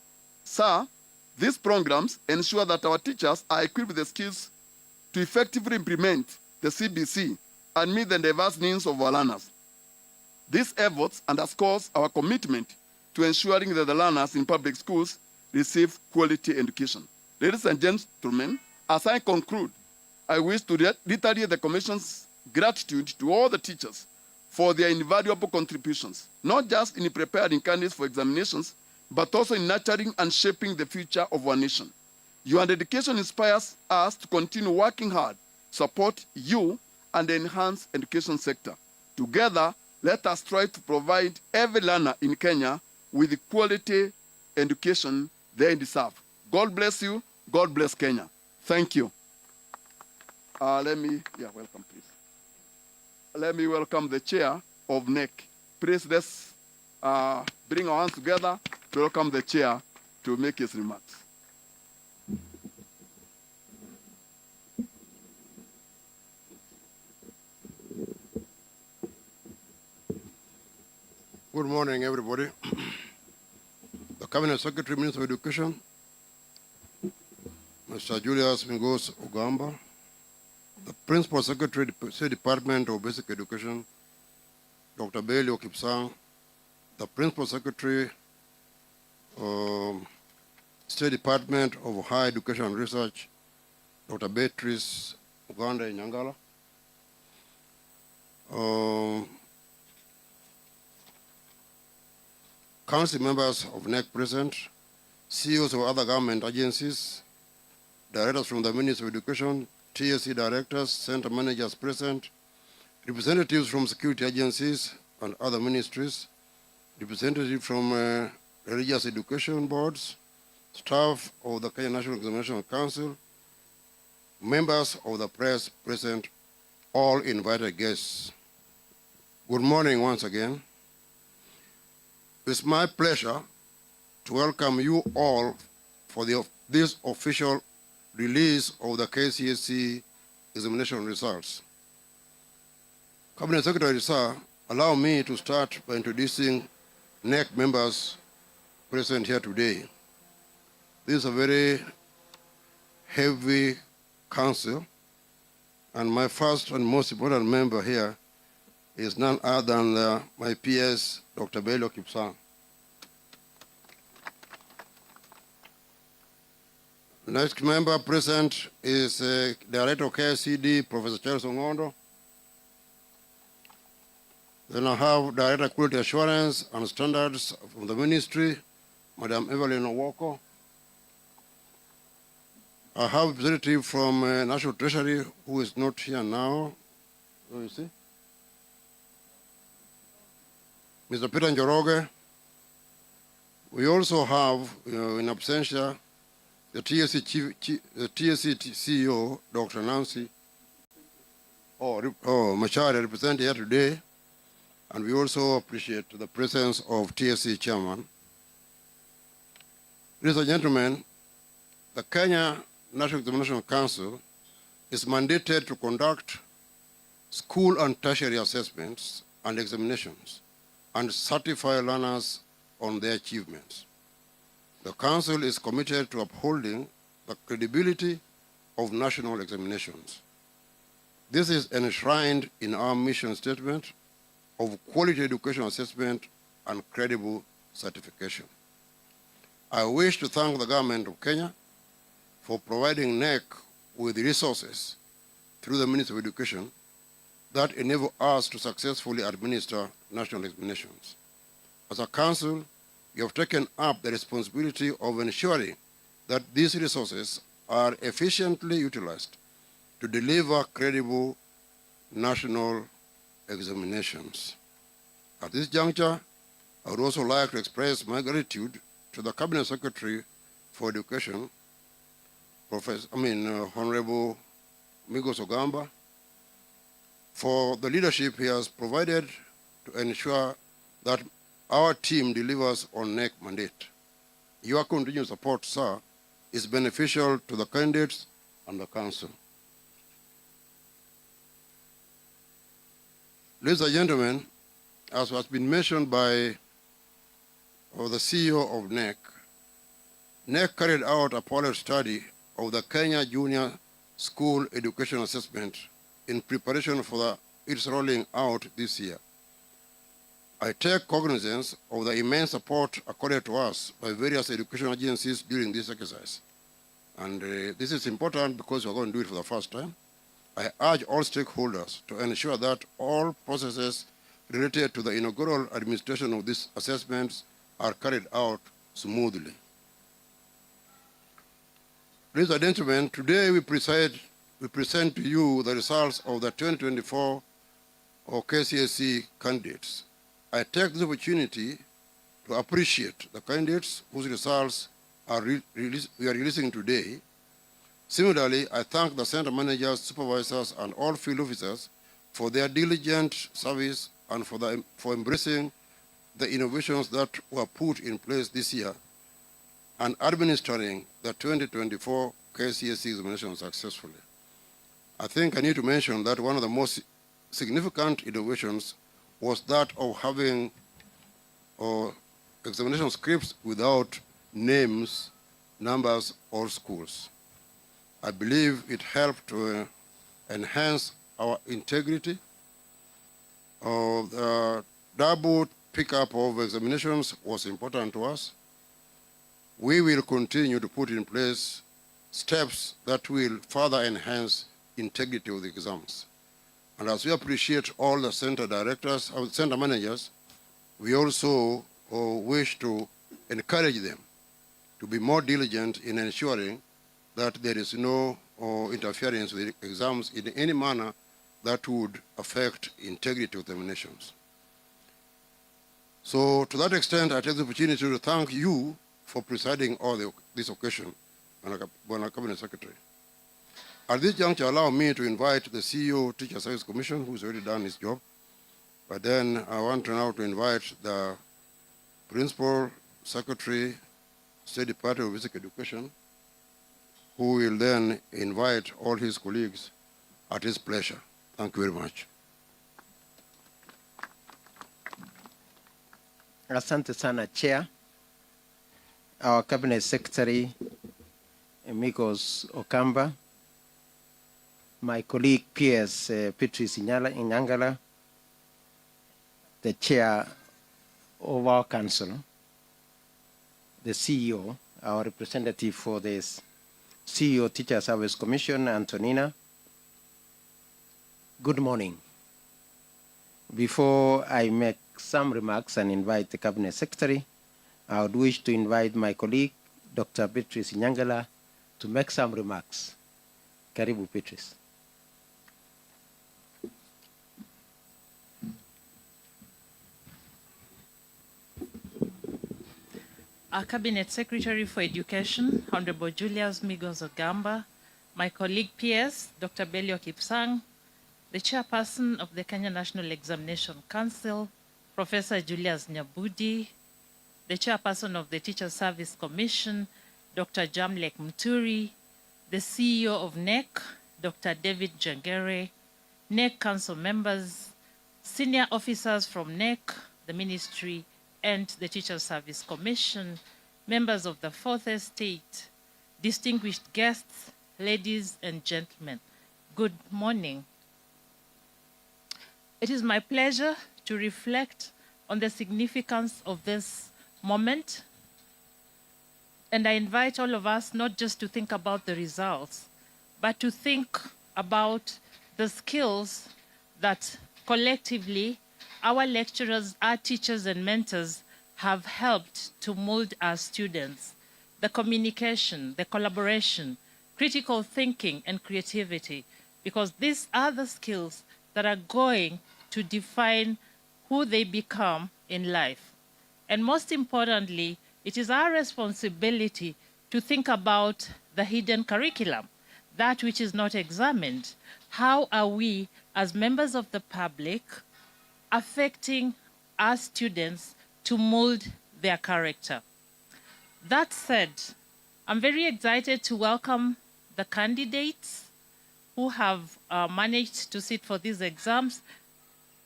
These programs ensure that our teachers are equipped with the skills to effectively implement the CBC and meet the diverse needs of our learners. These efforts underscores our commitment to ensuring that the learners in public schools receive quality education. Ladies and gentlemen, as I conclude, I wish to reiterate the Commission's gratitude to all the teachers for their invaluable contributions, not just in preparing candidates for examinations, but also in nurturing and shaping the future of our nation. Your dedication inspires us to continue working hard, support you, and enhance the education sector. Together, let us try to provide every learner in Kenya with the quality education they deserve. God bless you. God bless Kenya. Thank you. Welcome, please. Let me welcome the chair of NEC. Please, let's bring our hands together to welcome the chair to make his remarks. Good morning, everybody. The Cabinet Secretary, Minister of Education, Mr. Julius Mingos Ogamba, the Principal Secretary, State Department of Basic Education, Dr. Belio Kipsang, the Principal Secretary, State Department of Higher Education and Research, Dr. Beatrice Uganda Nyangala, council members of NEC present, CEOs of other government agencies, directors from the Ministry of Education, TSC directors, center managers present, representatives from security agencies and other ministries, representatives from religious education boards, staff of the Kenya National Examination Council, members of the press present, all invited guests. Good morning once again. It's my pleasure to welcome you all for this official release of the Kcse examination results. Cabinet Secretary, sir, allow me to start by introducing NEC members present here today. This is a very heavy council, and my first and most important member here is none other than my PS, Dr. Bello Kcse. Next member present is Director of KCD, Professor Charles Ongondo. Then I have Director of Quality Assurance and Standards from the Ministry, Madam Evelyn Owoko. I have a representative from National Treasury who is not here now. Where is he? Mr. Peter Njoroge. We also have, in absentia, the TSC CEO, Dr. Nancy Machari, represented here today. And we also appreciate the presence of TSC Chairman. Ladies and gentlemen, the Kenya National Examination Council is mandated to conduct school and tertiary assessments and examinations and certify learners on their achievements. The Council is committed to upholding the credibility of national examinations. This is enshrined in our mission statement of quality education assessment and credible certification. I wish to thank the government of Kenya for providing NEC with resources through the Ministry of Education that enable us to successfully administer national examinations. As a council, you have taken up the responsibility of ensuring that these resources are efficiently utilized to deliver credible national examinations. At this juncture, I would also like to express my gratitude to the Cabinet Secretary for Education, Honorable Migos Ogamba, for the leadership he has provided to ensure that our team delivers on NEC mandate. Your continued support, sir, is beneficial to the candidates and the council. Ladies and gentlemen, as has been mentioned by the CEO of NEC, NEC carried out a pilot study of the Kenya Junior School Education Assessment in preparation for its rolling out this year. I take cognizance of the immense support accorded to us by various education agencies during this exercise. And this is important because we're going to do it for the first time. I urge all stakeholders to ensure that all processes related to the inaugural administration of these assessments are carried out smoothly. Ladies and gentlemen, today we present to you the results of the 2024 Kcse candidates. I take this opportunity to appreciate the candidates whose results we are releasing today. Similarly, I thank the center managers, supervisors, and all field officers for their diligent service and for embracing the innovations that were put in place this year and administering the 2024 Kcse examination successfully. I think I need to mention that one of the most significant innovations was that of having examination scripts without names, numbers, or schools. I believe it helped to enhance our integrity. The double pickup of examinations was important to us. We will continue to put in place steps that will further enhance integrity of the exams. And as we appreciate all the center directors, center managers, we also wish to encourage them to be more diligent in ensuring that there is no interference with the exams in any manner that would affect integrity of examinations. So to that extent, I take the opportunity to thank you for presiding over this occasion, Honorable Cabinet Secretary. At this juncture, allow me to invite the CEO Teacher Service Commission, who's already done his job. But then I want now to invite the Principal Secretary, State Department of Basic Education, who will then invite all his colleagues at his pleasure. Thank you very much. Asante sana, Chair. Our Cabinet Secretary, Amigos Okamba, my colleague PS Patrice Inyangala, the Chair of our Council, the CEO, our representative for this CEO Teacher Service Commission, Antonina. Good morning. Before I make some remarks and invite the Cabinet Secretary, I would wish to invite my colleague, Dr. Beatrice Nyangala, to make some remarks. Karibu, Beatrice. Our Cabinet Secretary for Education, Honorable Julius Migos Ogamba, my colleague PS, Dr. Belio Kipsang, the Chairperson of the Kenya National Examination Council, Professor Julius Nyabudi, the Chairperson of the Teacher Service Commission, Dr. Jamlek Muturi, the CEO of NEC, Dr. David Jangere, NEC Council members, senior officers from NEC, the Ministry, and the Teacher Service Commission, members of the Fourth Estate, distinguished guests, ladies and gentlemen, good morning. It is my pleasure to reflect on the significance of this moment, and I invite all of us not just to think about the results, but to think about the skills that collectively our lecturers, our teachers and mentors have helped to mold our students. The communication, the collaboration, critical thinking and creativity, because these are the skills that are going to define who they become in life. And most importantly, it is our responsibility to think about the hidden curriculum, that which is not examined. How are we, as members of the public, affecting our students to mold their character? That said, I'm very excited to welcome the candidates who have managed to sit for these exams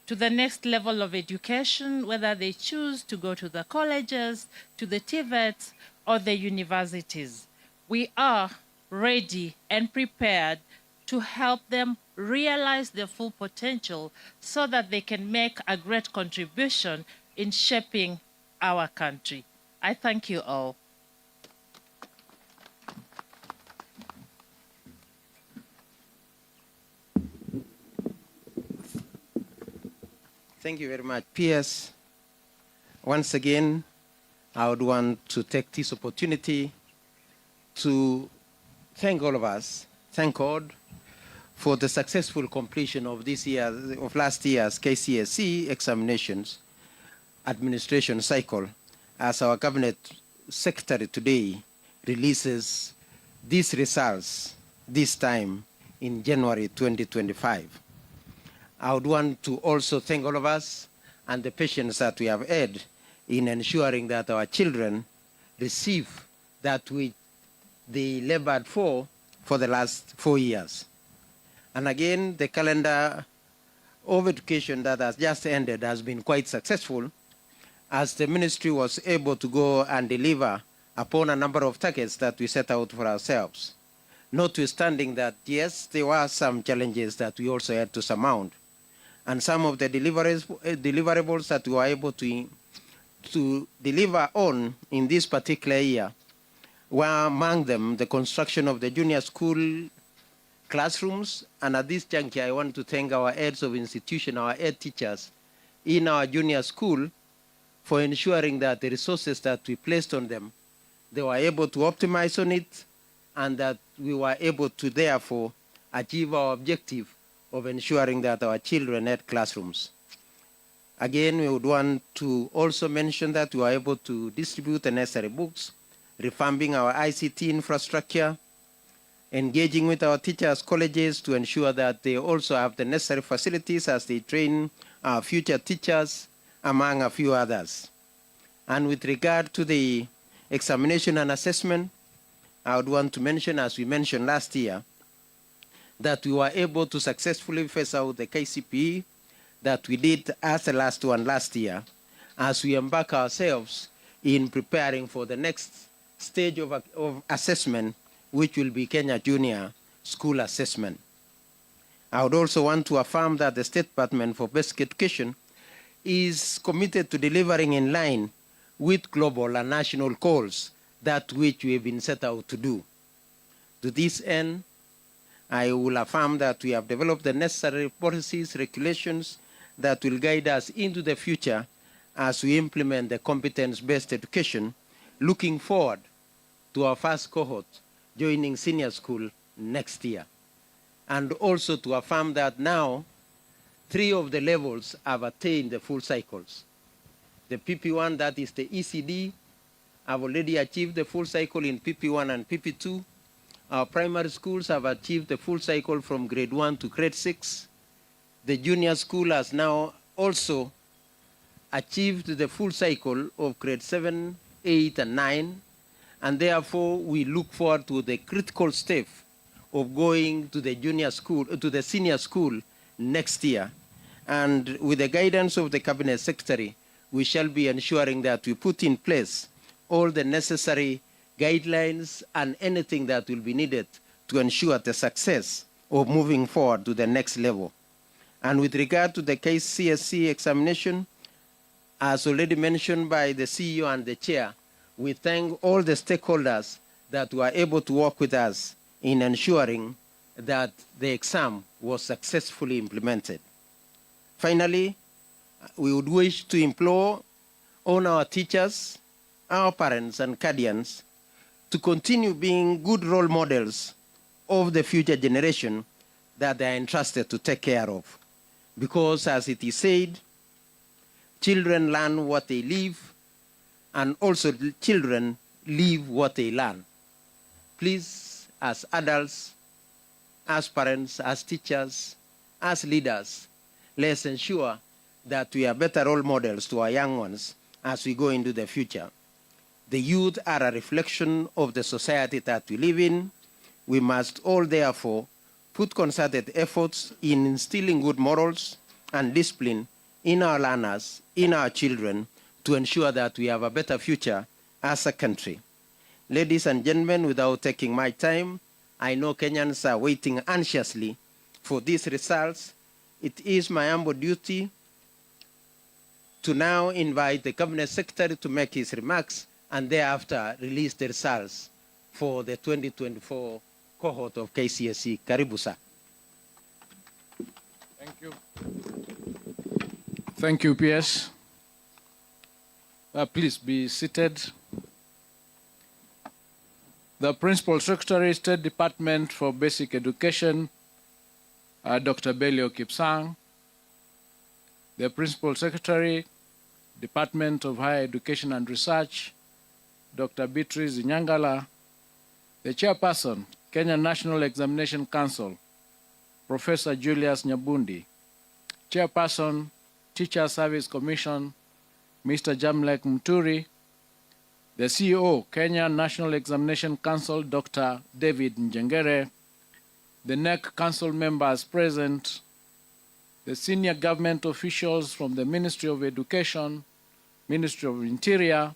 to the next level of education, whether they choose to go to the colleges, to the TVETs, or the universities. We are ready and prepared to help them realize their full potential so that they can make a great contribution in shaping our country. I thank you all. Thank you very much, PS. Once again, I would want to take this opportunity to thank all of us, thank God for the successful completion of last year's Kcse examinations administration cycle, as our Cabinet Secretary today releases these results this time in January 2025. I would want to also thank all of us and the patience that we have had in ensuring that our children receive that which they labored for the last 4 years. And again, the calendar of education that has just ended has been quite successful, as the ministry was able to go and deliver upon a number of targets that we set out for ourselves. Notwithstanding that, yes, there were some challenges that we also had to surmount. And some of the deliverables that we were able to deliver on in this particular year were among them the construction of the junior school classrooms. And at this juncture, I want to thank our heads of institution, our head teachers in our junior school for ensuring that the resources that we placed on them, they were able to optimize on it, and that we were able to therefore achieve our objective of ensuring that our children had classrooms. Again, we would want to also mention that we were able to distribute the necessary books, revamping our ICT infrastructure, engaging with our teachers' colleges to ensure that they also have the necessary facilities as they train our future teachers, among a few others. And with regard to the examination and assessment, I would want to mention, as we mentioned last year, that we were able to successfully phase out the KCPE that we did as the last one last year, as we embark ourselves in preparing for the next stage of assessment, which will be Kenya Junior School Assessment. I would also want to affirm that the State Department for Basic Education is committed to delivering in line with global and national goals, that which we have been set out to do. To this end, I will affirm that we have developed the necessary policies, regulations that will guide us into the future as we implement the competence-based education, looking forward to our first cohort joining senior school next year. And also to affirm that now 3 of the levels have attained the full cycles. The PP1, that is the ECD, have already achieved the full cycle in PP1 and PP2. Our primary schools have achieved the full cycle from grade 1 to grade 6. The junior school has now also achieved the full cycle of grade 7, 8, and 9. And therefore, we look forward to the critical step of going to the junior school, to the senior school next year. And with the guidance of the Cabinet Secretary, we shall be ensuring that we put in place all the necessary guidelines and anything that will be needed to ensure the success of moving forward to the next level. And with regard to the Kcse examination, as already mentioned by the CEO and the Chair, we thank all the stakeholders that were able to work with us in ensuring that the exam was successfully implemented. Finally, we would wish to implore on our teachers, our parents and guardians to continue being good role models of the future generation that they are entrusted to take care of. Because as it is said, children learn what they live, and also children live what they learn. Please, as adults, as parents, as teachers, as leaders, let's ensure that we are better role models to our young ones as we go into the future. The youth are a reflection of the society that we live in. We must all therefore put concerted efforts in instilling good morals and discipline in our learners, in our children, to ensure that we have a better future as a country. Ladies and gentlemen, without taking my time, I know Kenyans are waiting anxiously for these results. It is my humble duty to now invite the Cabinet Secretary to make his remarks and thereafter release the results for the 2024 cohort of Kcse. Karibu sir. Thank you. Thank you, PS. Please be seated. The Principal Secretary, State Department for Basic Education, Dr. Belio Kipsang. The Principal Secretary, Department of Higher Education and Research, Dr. Beatrice Nyangala. The Chairperson, Kenya National Examination Council, Professor Julius Nyabundi. Chairperson, Teacher Service Commission, Mr. Jamlek Muturi. The CEO, Kenya National Examination Council, Dr. David Njengere. The NEC Council members present, the senior government officials from the Ministry of Education, Ministry of Interior,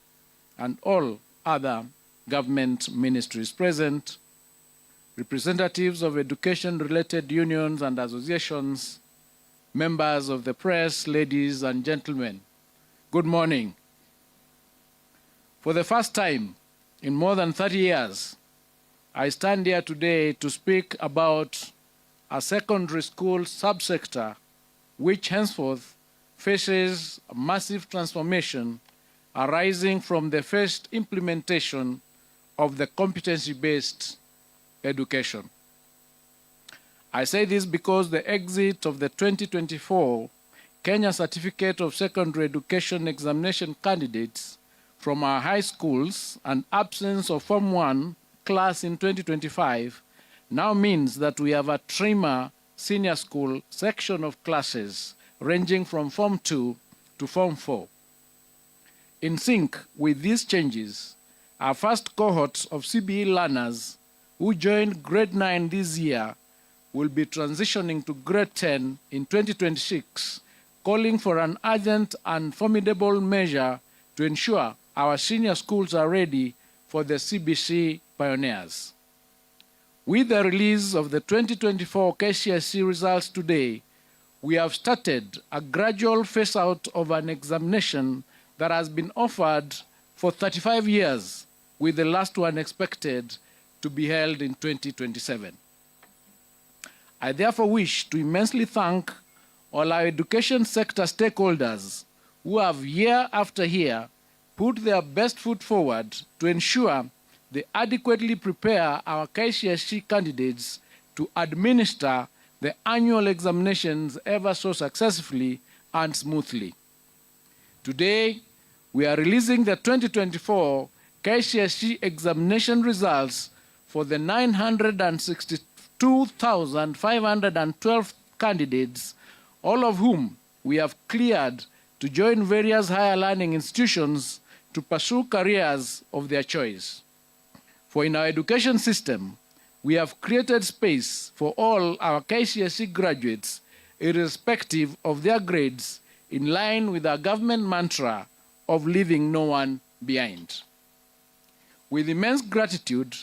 and all other government ministries present, representatives of education-related unions and associations, members of the press, ladies and gentlemen, good morning. For the first time in more than 30 years, I stand here today to speak about a secondary school subsector which henceforth faces a massive transformation arising from the first implementation of the competency-based education. I say this because the exit of the 2024 Kenya Certificate of Secondary Education examination candidates from our high schools and absence of Form 1 class in 2025 now means that we have a trimmer senior school section of classes ranging from Form 2 to Form 4. In sync with these changes, our first cohort of CBE learners who joined grade 9 this year will be transitioning to grade 10 in 2026 calling for an urgent and formidable measure to ensure our senior schools are ready for the CBC pioneers. With the release of the 2024 Kcse results today, we have started a gradual phase-out of an examination that has been offered for 35 years, with the last one expected to be held in 2027. I therefore wish to immensely thank all our education sector stakeholders who have year after year put their best foot forward to ensure they adequately prepare our Kcse candidates to administer the annual examinations ever so successfully and smoothly. Today, we are releasing the 2024 Kcse examination results for the 962,512 candidates, all of whom we have cleared to join various higher learning institutions to pursue careers of their choice. For in our education system, we have created space for all our Kcse graduates, irrespective of their grades, in line with our government mantra of leaving no one behind. With immense gratitude,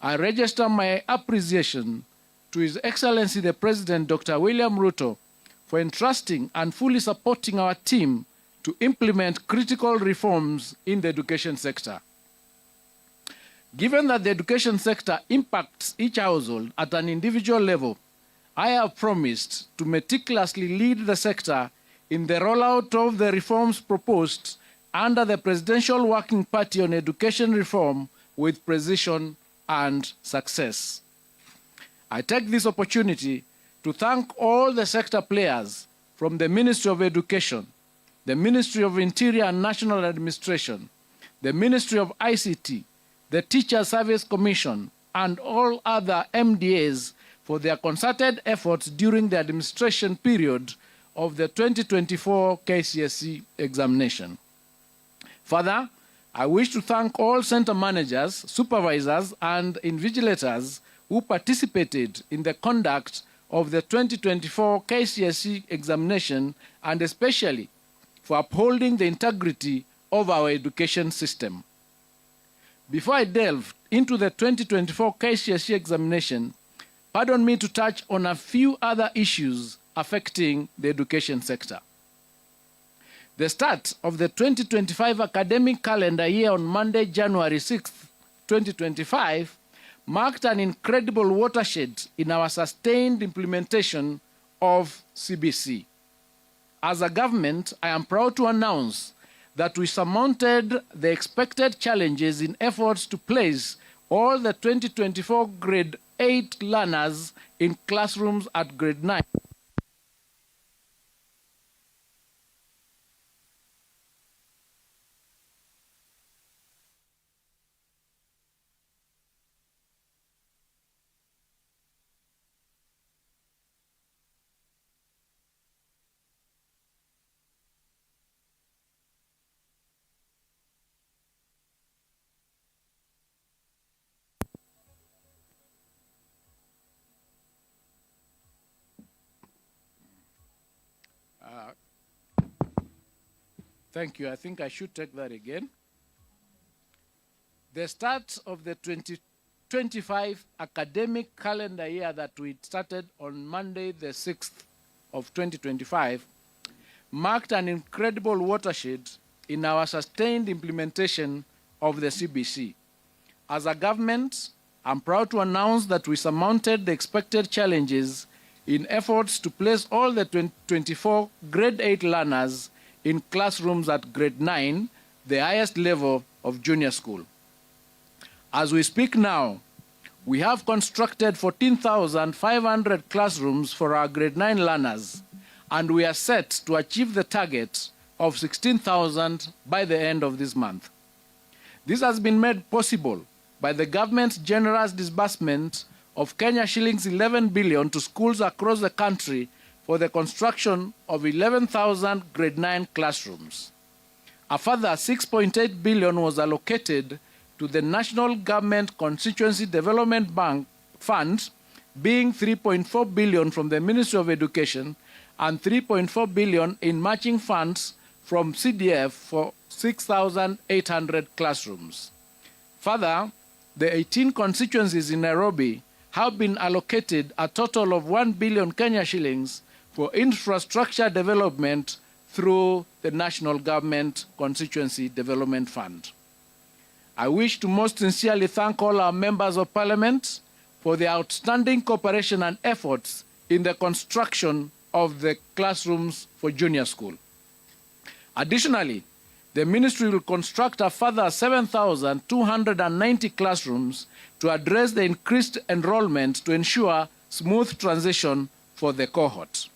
I register my appreciation to His Excellency the President, Dr. William Ruto, for entrusting and fully supporting our team to implement critical reforms in the education sector. Given that the education sector impacts each household at an individual level, I have promised to meticulously lead the sector in the rollout of the reforms proposed under the Presidential Working Party on Education Reform with precision and success. I take this opportunity to thank all the sector players from the Ministry of Education, the Ministry of Interior and National Administration, the Ministry of ICT, the Teacher Service Commission, and all other MDAs for their concerted efforts during the administration period of the 2024 Kcse examination. Further, I wish to thank all center managers, supervisors, and invigilators who participated in the conduct of the 2024 Kcse examination, and especially for upholding the integrity of our education system. Before I delve into the 2024 Kcse examination, pardon me to touch on a few other issues affecting the education sector. The start of the 2025 academic calendar year on Monday, January 6, 2025, marked an incredible watershed in our sustained implementation of CBC. As a government, I am proud to announce that we surmounted the expected challenges in efforts to place all the 2024 grade 8 learners in classrooms at grade 9. Thank you. I think I should take that again. The start of the 2025 academic calendar year that we started on Monday, the 6th of 2025, marked an incredible watershed in our sustained implementation of the CBC. As a government, I'm proud to announce that we surmounted the expected challenges in efforts to place all the 2024 grade 8 learners in classrooms at grade 9, the highest level of junior school. As we speak now, we have constructed 14,500 classrooms for our grade 9 learners, and we are set to achieve the target of 16,000 by the end of this month. This has been made possible by the government's generous disbursement of Kenya shillings 11 billion to schools across the country for the construction of 11,000 grade 9 classrooms. A further 6.8 billion was allocated to the National Government Constituency Development Bank Fund, being 3.4 billion from the Ministry of Education and 3.4 billion in matching funds from CDF for 6,800 classrooms. Further, the 18 constituencies in Nairobi have been allocated a total of 1 billion Kenya shillings for infrastructure development through the National Government Constituency Development Fund. I wish to most sincerely thank all our members of Parliament for their outstanding cooperation and efforts in the construction of the classrooms for junior school. Additionally, the ministry will construct a further 7,290 classrooms to address the increased enrollment to ensure smooth transition for the cohort.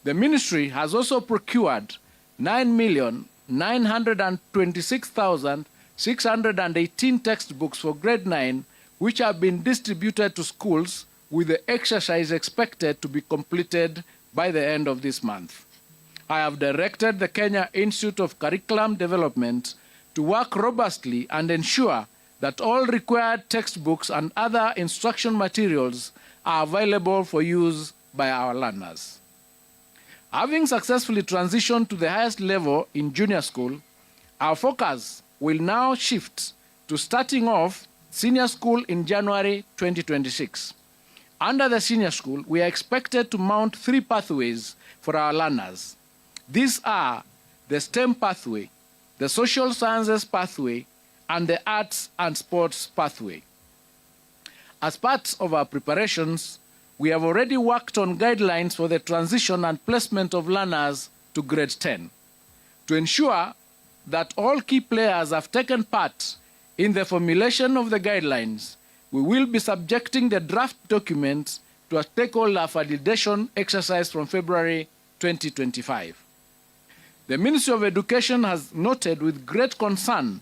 The ministry has also procured 9,926,618 textbooks for grade 9, which have been distributed to schools, with the exercise expected to be completed by the end of this month. I have directed the Kenya Institute of Curriculum Development to work robustly and ensure that all required textbooks and other instruction materials are available for use by our learners. Having successfully transitioned to the highest level in junior school, our focus will now shift to starting off senior school in January 2026. Under the senior school, we are expected to mount 3 pathways for our learners. These are the STEM pathway, the social sciences pathway, and the arts and sports pathway. As part of our preparations, we have already worked on guidelines for the transition and placement of learners to grade 10. To ensure that all key players have taken part in the formulation of the guidelines, we will be subjecting the draft documents to a stakeholder validation exercise from February 2025. The Ministry of Education has noted with great concern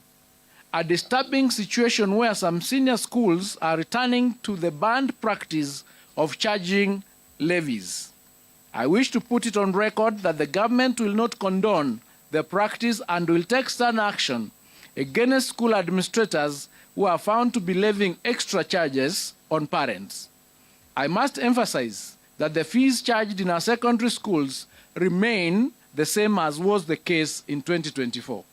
a disturbing situation where some senior schools are returning to the banned practice of charging levies. I wish to put it on record that the government will not condone the practice and will take stern action against school administrators who are found to be levying extra charges on parents. I must emphasize that the fees charged in our secondary schools remain the same as was the case in 2024.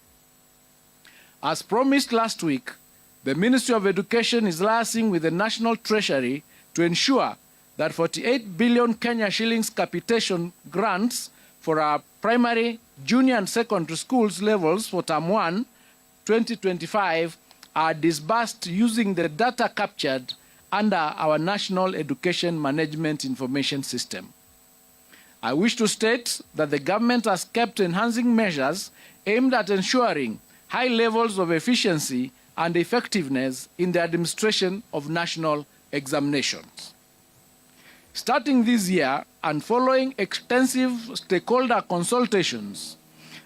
As promised last week, the Ministry of Education is liaising with the National Treasury to ensure that 48 billion Kenya shillings capitation grants for our primary, junior and secondary schools levels for Term 1, 2025 are disbursed using the data captured under our National Education Management Information System. I wish to state that the government has kept enhancing measures aimed at ensuring high levels of efficiency and effectiveness in the administration of national examinations. Starting this year and following extensive stakeholder consultations,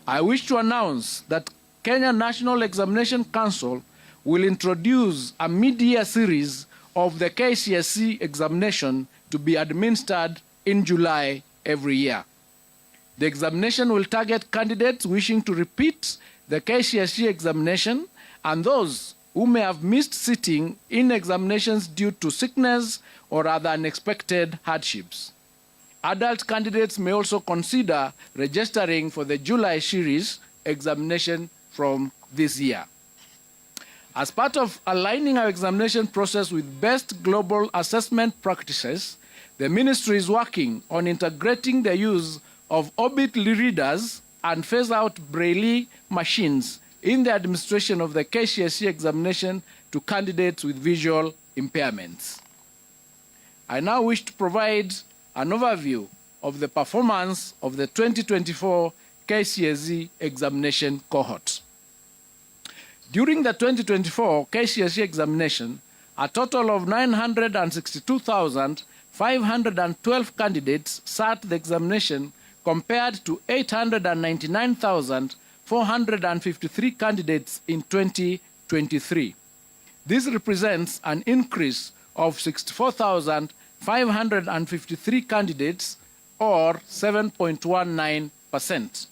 I wish to announce that Kenya National Examination Council will introduce a mid-year series of the Kcse examination to be administered in July every year. The examination will target candidates wishing to repeat the Kcse examination and those who may have missed sitting in examinations due to sickness or other unexpected hardships. Adult candidates may also consider registering for the July series examination from this year. As part of aligning our examination process with best global assessment practices, the ministry is working on integrating the use of orbit readers and phase out Braille machines in the administration of the Kcse examination to candidates with visual impairments. I now wish to provide an overview of the performance of the 2024 Kcse examination cohort. During the 2024 Kcse examination, a total of 962,512 candidates sat the examination compared to 899,453 candidates in 2023. This represents an increase of 64,553 candidates, or 7.19%.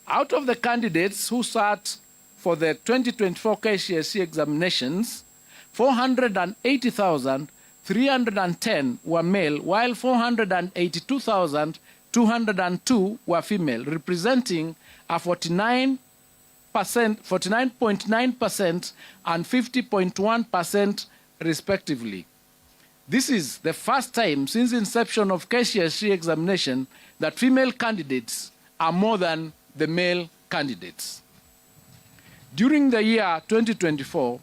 Out of the candidates who sat for the 2024 Kcse examinations, 480,5 310 were male, while 482,202 were female, representing a 49.9% and 50.1% respectively. This is the first time since inception of Kcse examination that female candidates are more than the male candidates. During the year 2024,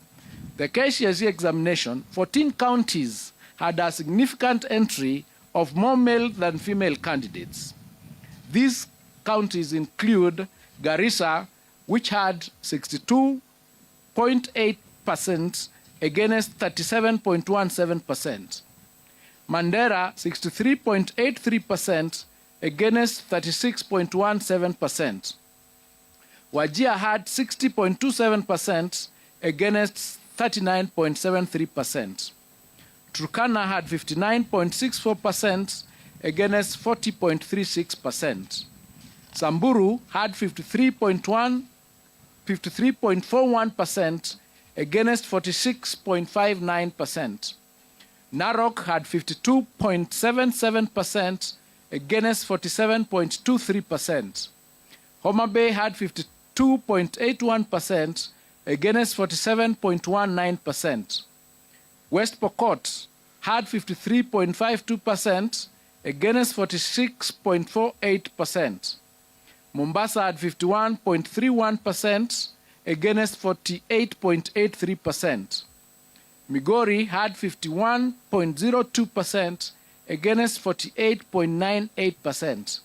the Kcse examination, 14 counties had a significant entry of more male than female candidates. These counties include Garissa, which had 62.8% against 37.17%. Mandera, 63.83% against 36.17%. Wajir had 60.27% against 39.73%. Turkana had 59.64% against 40.36%. Samburu had 53.41% against 46.59%. Narok had 52.77% against 47.23%. Homa Bay had 52.81% against 47.19%. West Pokot had 53.52% against 46.48%. Mombasa had 51.31% against 48.83%. Migori had 51.02% against 48.98%.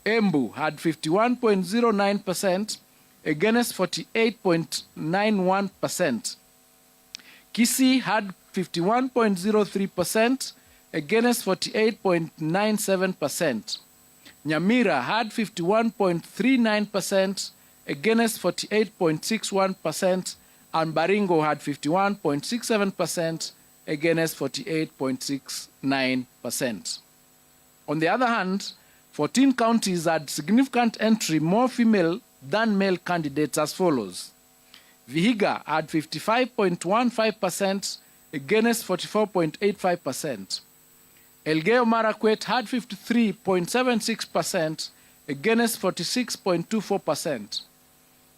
Embu had 51.09% against 48.91%. Kcse had 51.03% against 48.97%. Nyamira had 51.39% against 48.61%, and Baringo had 51.67% against 48.69%. On the other hand, 14 counties had significant entry more female than male candidates as follows. Vihiga had 55.15% against 44.85%. Elgeyo Marakwet had 53.76% against 46.24%.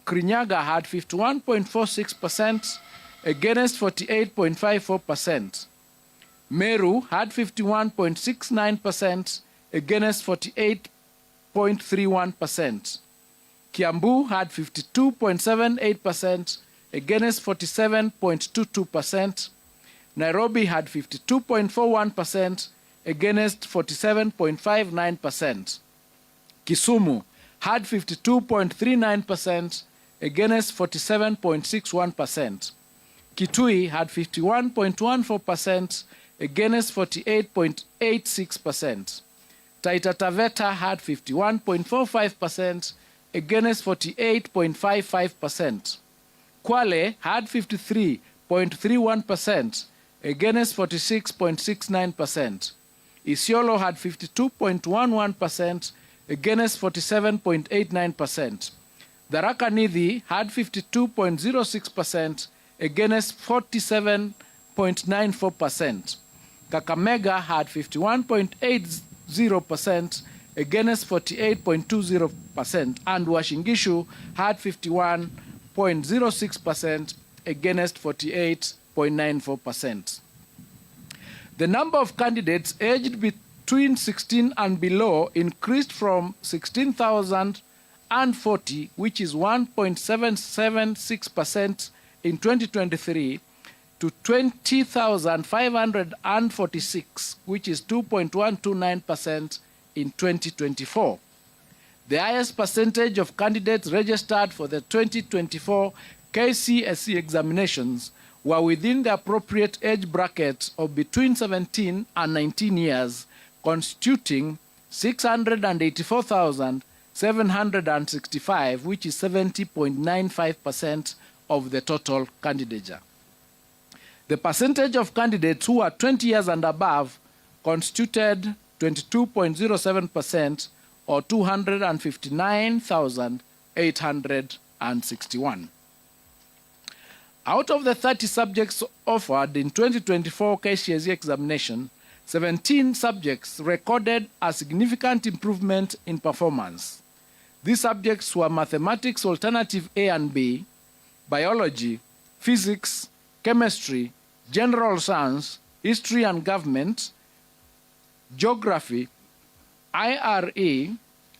Kirinyaga had 51.46% against 48.54%. Meru had 51.69% against 48.31%. Kiambu had 52.78% against 47.22%. Nairobi had 52.41% against 47.59%. Kisumu had 52.39% against 47.61%. Kitui had 51.14% against 48.86%. Taita Taveta had 51.45% against 48.55%. Kwale had 53.31% against 46.69%. Isiolo had 52.11% against 47.89%. Tharaka Nithi had 52.06% against 47.94%. Kakamega had 51.80% against 48.20%, and Uasin Gishu had 51.06% against 48.94%. The number of candidates aged between 16 and below increased from 16,040, which is 1.776% in 2023, to 20,546, which is 2.129% in 2024. The highest percentage of candidates registered for the 2024 Kcse examinations were within the appropriate age bracket of between 17 and 19 years, constituting 684,765, which is 70.95% of the total candidature. The percentage of candidates who are 20 years and above constituted 22.07%, or 259,861. Out of the 30 subjects offered in 2024 Kcse examination, 17 subjects recorded a significant improvement in performance. These subjects were mathematics alternative A and B, biology, physics, chemistry, general science, history and government, geography, IRE,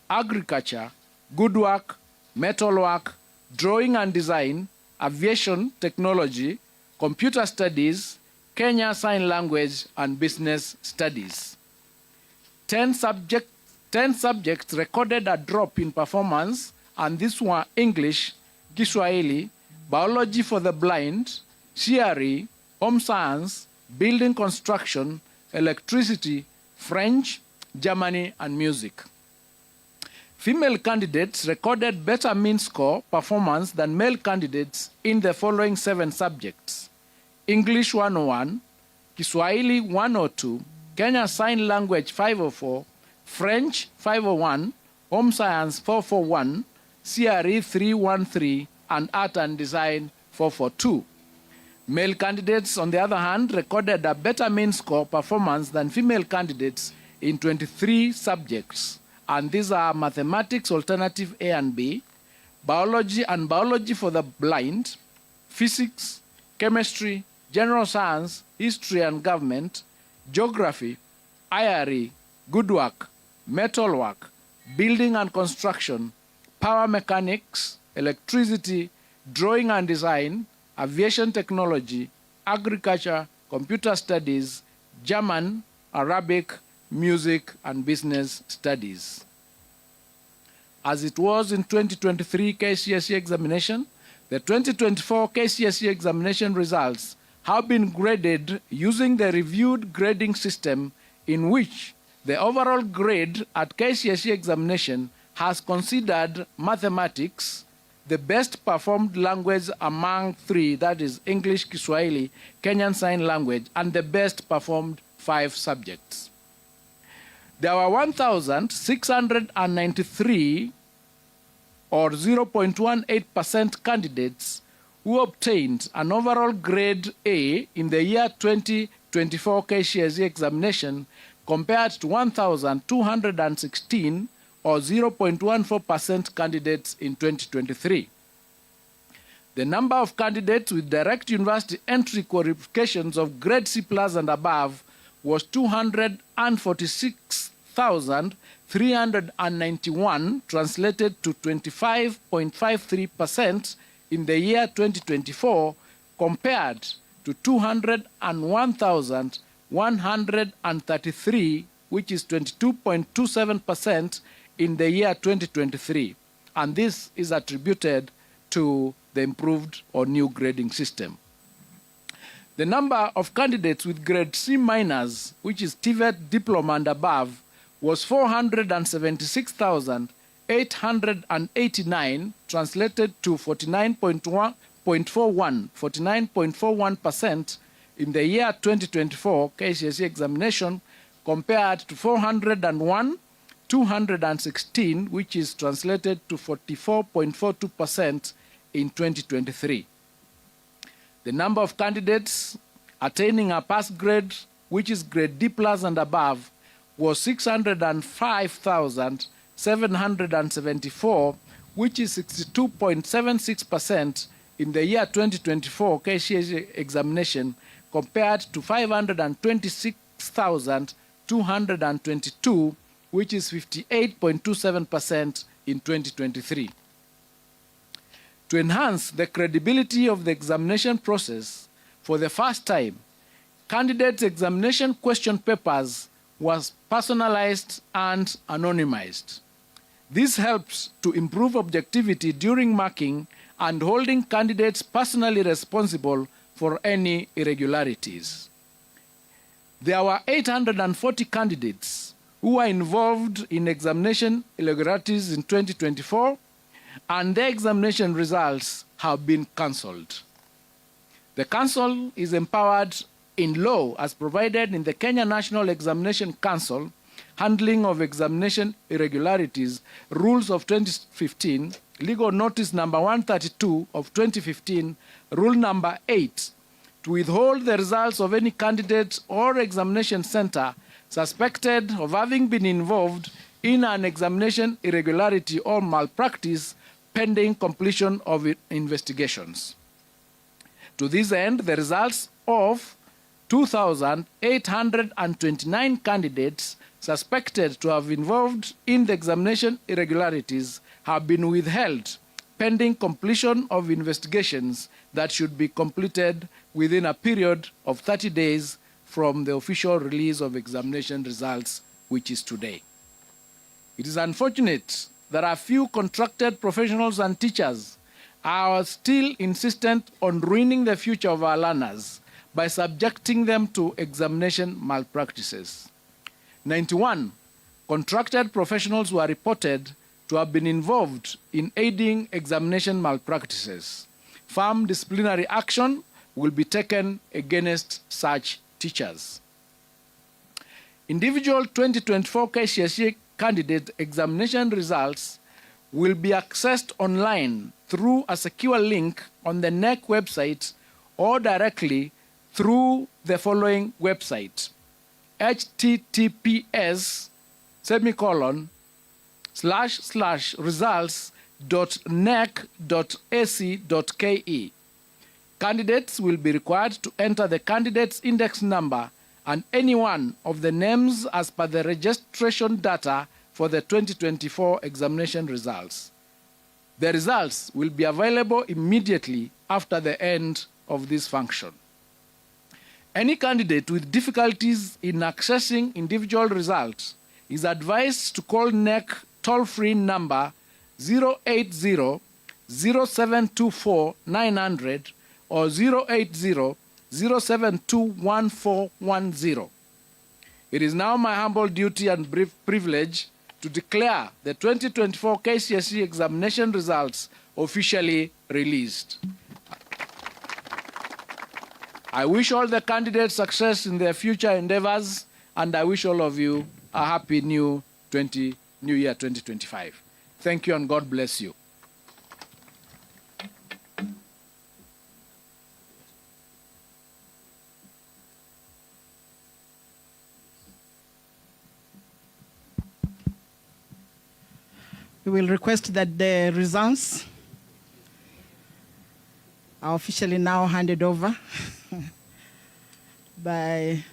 agriculture, woodwork, metalwork, drawing and design, aviation technology, computer studies, Kenya Sign Language and business studies. 10 subjects recorded a drop in performance, and these were English, Kiswahili, biology for the blind, CRE, home science, building construction, electricity, French, Germany, and music. Female candidates recorded better mean score performance than male candidates in the following 7 subjects: English 101, Kiswahili 102, Kenya Sign Language 504, French 501, Home Science 441, CRE 313, and Art and Design 442. Male candidates, on the other hand, recorded a better mean score performance than female candidates in 23 subjects, and these are mathematics alternative A and B, biology and biology for the blind, physics, chemistry, general science, history and government, geography, IRE, woodwork, metalwork, building and construction, power mechanics, electricity, drawing and design, aviation technology, agriculture, computer studies, German, Arabic, music, and business studies. As it was in 2023 Kcse examination, the 2024 Kcse examination results have been graded using the reviewed grading system, in which the overall grade at Kcse examination has considered mathematics the best performed language among 3, that is English, Kiswahili, Kenyan Sign Language, and the best performed 5 subjects. There were 1,693 or 0.18% candidates who obtained an overall grade A in the year 2024 Kcse examination, compared to 1,216 or 0.14% candidates in 2023. The number of candidates with direct university entry qualifications of grade C+ and above was 246,391, translated to 25.53% in the year 2024, compared to 201,133, which is 22.27% in the year 2023. And this is attributed to the improved or new grading system. The number of candidates with grade C-, which is TVET diploma and above, was 476,889, translated to 49.41% in the year 2024 Kcse examination, compared to 401,216, which is translated to 44.42% in 2023. The number of candidates attaining a pass grade, which is grade D+ and above, was 605,774, which is 62.76% in the year 2024 Kcse examination, compared to 526,222, which is 58.27% in 2023. To enhance the credibility of the examination process, for the first time, candidates' examination question papers was personalized and anonymized. This helps to improve objectivity during marking and holding candidates personally responsible for any irregularities. There were 840 candidates who were involved in examination irregularities in 2024, and their examination results have been cancelled. The Council is empowered in law as provided in the Kenya National Examination Council Handling of Examination Irregularities Rules of 2015, Legal Notice number 132 of 2015, Rule number 8, to withhold the results of any candidate or examination center suspected of having been involved in an examination irregularity or malpractice pending completion of investigations. To this end, the results of 2,829 candidates suspected to have involved in the examination irregularities have been withheld pending completion of investigations that should be completed within a period of 30 days from the official release of examination results, which is today. It is unfortunate that a few contracted professionals and teachers are still insistent on ruining the future of our learners by subjecting them to examination malpractices. 91 contracted professionals were reported to have been involved in aiding examination malpractices. Firm disciplinary action will be taken against such teachers. Individual 2024 Kcse candidate examination results will be accessed online through a secure link on the NEC website or directly through the following website: https://results.nec.ac.ke. Candidates will be required to enter the candidate's index number and any one of the names as per the registration data for the 2024 examination results. The results will be available immediately after the end of this function. Any candidate with difficulties in accessing individual results is advised to call NEC toll-free number 080-0724-900 or 080-0721-410. It is now my humble duty and privilege to declare the 2024 Kcse examination results officially released. I wish all the candidates success in their future endeavors, and I wish all of you a happy new year 2025. Thank you and God bless you. We will request that the results are officially now handed over by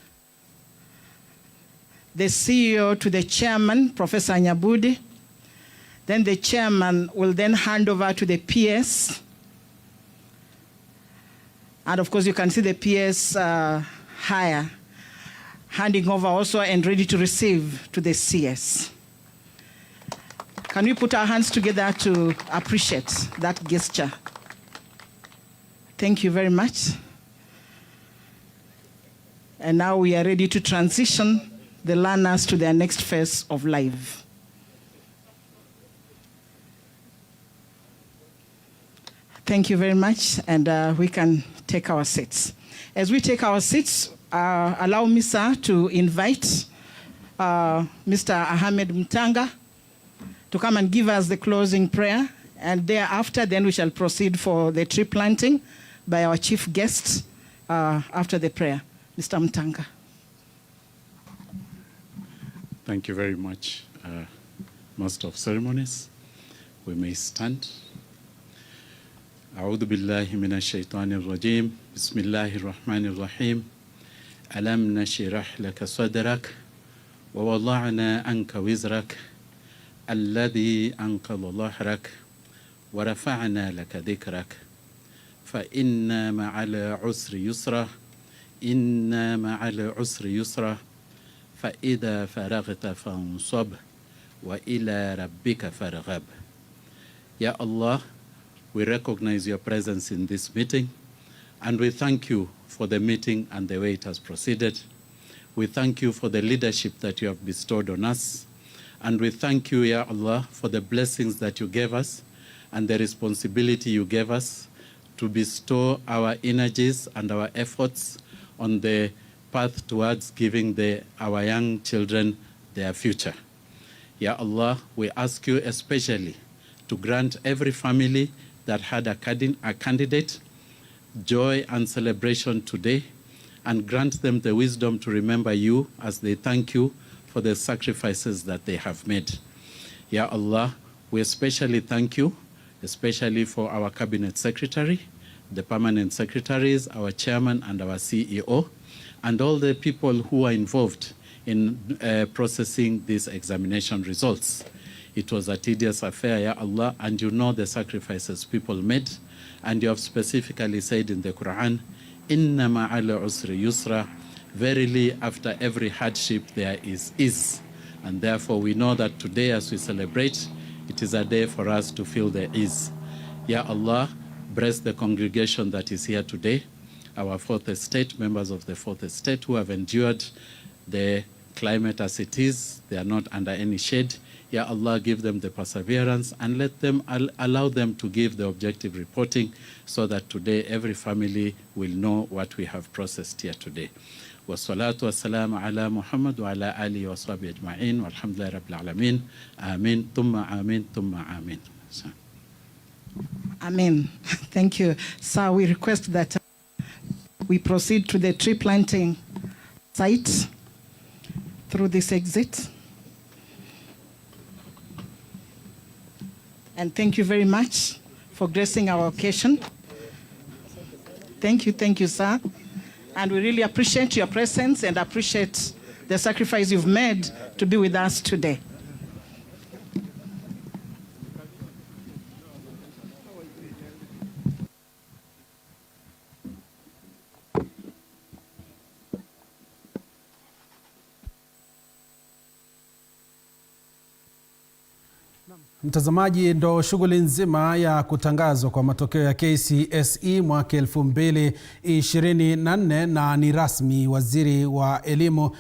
the CEO to the chairman, Professor Nyabudi. Then the chairman will then hand over to the PS. And of course, you can see the PS higher, handing over also and ready to receive to the CS. Can we put our hands together to appreciate that gesture? Thank you very much. And now we are ready to transition the learners to their next phase of life. Thank you very much, and we can take our seats. As we take our seats, allow me, sir, to invite Mr. Ahmed Mtanga to come and give us the closing prayer, and thereafter, then we shall proceed for the tree planting by our chief guest after the prayer. Mr. Mtanga. Thank you very much, Master of Ceremonies. We may stand. أعوذ بالله من الشيطان الرجيم بسم الله الرحمن الرحيم ألم نشرح لك صدرك ووضعنا عنك وزرك الذي أنقض ظهرك ورفعنا لك ذكرك فإن مع العسر يسرا إن مع العسر يسرا فإذا فرغت فانصب وإلى ربك فارغب. Ya Allah, we recognize your presence in this meeting, and we thank you for the meeting and the way it has proceeded. We thank you for the leadership that you have bestowed on us, and we thank you, Ya Allah, for the blessings that you gave us and the responsibility you gave us to bestow our energies and our efforts on the path towards giving our young children their future. Ya Allah, we ask you especially to grant every family that had a candidate joy and celebration today, and grant them the wisdom to remember you as they thank you for the sacrifices that they have made. Ya Allah, we especially thank you, especially for our cabinet secretary, the permanent secretaries, our chairman and our CEO, and all the people who are involved in processing these examination results. It was a tedious affair, Ya Allah, and you know the sacrifices people made, and you have specifically said in the Quran, Inna ma'ala usri yusra, verily after every hardship there is ease. And therefore we know that today as we celebrate, it is a day for us to feel the ease. Ya Allah, bless the congregation that is here today, our fourth estate, members of the fourth estate who have endured the climate as it is. They are not under any shade. Ya Allah, give them the perseverance and let them allow them to give the objective reporting so that today every family will know what we have processed here today. Wassalatu wassalamu ala Muhammad wa ala alihi wa sahbihi ajma'in walhamdulillahi rabbil alamin. Amin, thumma amin, thumma amin. Amen. Thank you. Sir, we request that we proceed to the tree planting site through this exit. And thank you very much for gracing our occasion. Thank you, sir. And we really appreciate your presence and appreciate the sacrifice you've made to be with us today. Mtazamaji, ndo shughuli nzima ya kutangazwa kwa matokeo ya Kcse mwaka 2024 na ni rasmi. Waziri wa elimu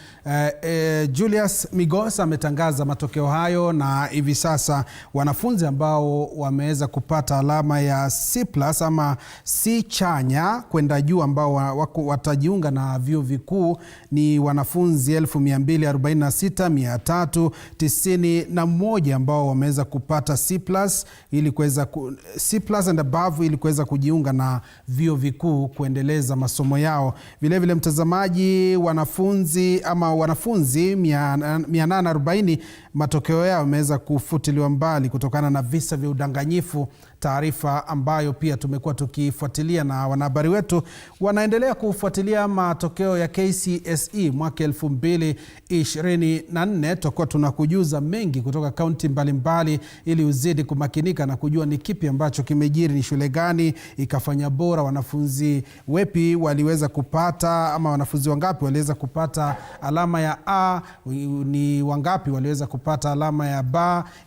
Julius Migos ametangaza matokeo hayo, na hivi sasa wanafunzi ambao wameweza kupata alama ya C+ ama C chanya kwenda juu ambao watajiunga na vyuo vikuu ni wanafunzi 246,391 ambao wameweza kupata C+ ili kuweza C+ and above ili kuweza kujiunga na vyuo vikuu kuendeleza masomo yao. Vile vile mtazamaji, wanafunzi 840 matokeo yao yameweza kufutiliwa mbali kutokana na visa vya udanganyifu, taarifa ambayo pia tumekuwa tukifuatilia na wanahabari wetu wanaendelea kufuatilia matokeo ya Kcse mwaka 2024. Tutakuwa tunakujuza mengi kutoka kaunti mbalimbali ili uzidi kumakinika na kujua ni kipi ambacho kimejiri, ni shule gani ikafanya bora, wanafunzi wepi waliweza kupata ama wanafunzi wangapi waliweza kupata alama ya A, ni wangapi waliweza kupata alama ya B,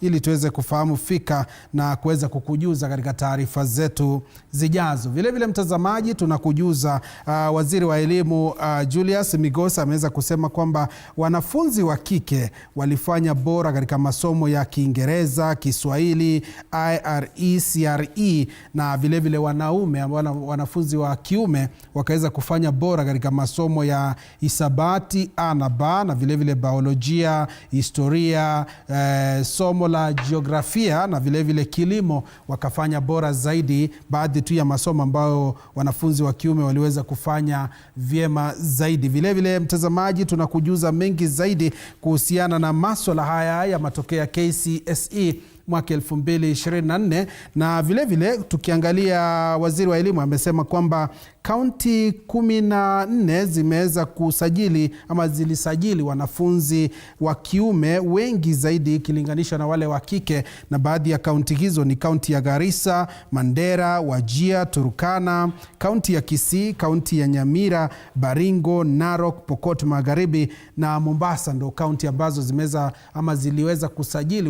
ili tuweze kufahamu fika na kuweza kukujuza katika taarifa zetu zijazo. Vile vile mtazamaji, tunakujuza waziri wa elimu Julius Migos ameweza kusema kwamba wanafunzi wa kike walifanya bora katika masomo ya Kiingereza, Kiswahili, IRE, CRE, na vile vile wanafunzi wa kiume wakaweza kufanya bora katika masomo ya hisabati A na B, na vile vile biolojia, historia, somo la jiografia na vile vile kilimo wakafanya bora zaidi. Baadhi tu ya masomo ambayo wanafunzi wa kiume waliweza kufanya vyema zaidi. Vile vile mtazamaji, tunakujuza mengi zaidi kuhusiana na masuala haya ya matokeo ya Kcse mwaka 2024, na vile vile tukiangalia, waziri wa elimu amesema kwamba kaunti 14 zimeweza kusajili ama zilisajili wanafunzi wa kiume wengi zaidi ikilinganishwa na wale wa kike, na baadhi ya kaunti hizo ni kaunti ya Garissa, Mandera, Wajir, Turkana, kaunti ya Kisii, kaunti ya Nyamira, Baringo, Narok, Pokot Magharibi na Mombasa. Ndo kaunti ambazo ziliweza kusajili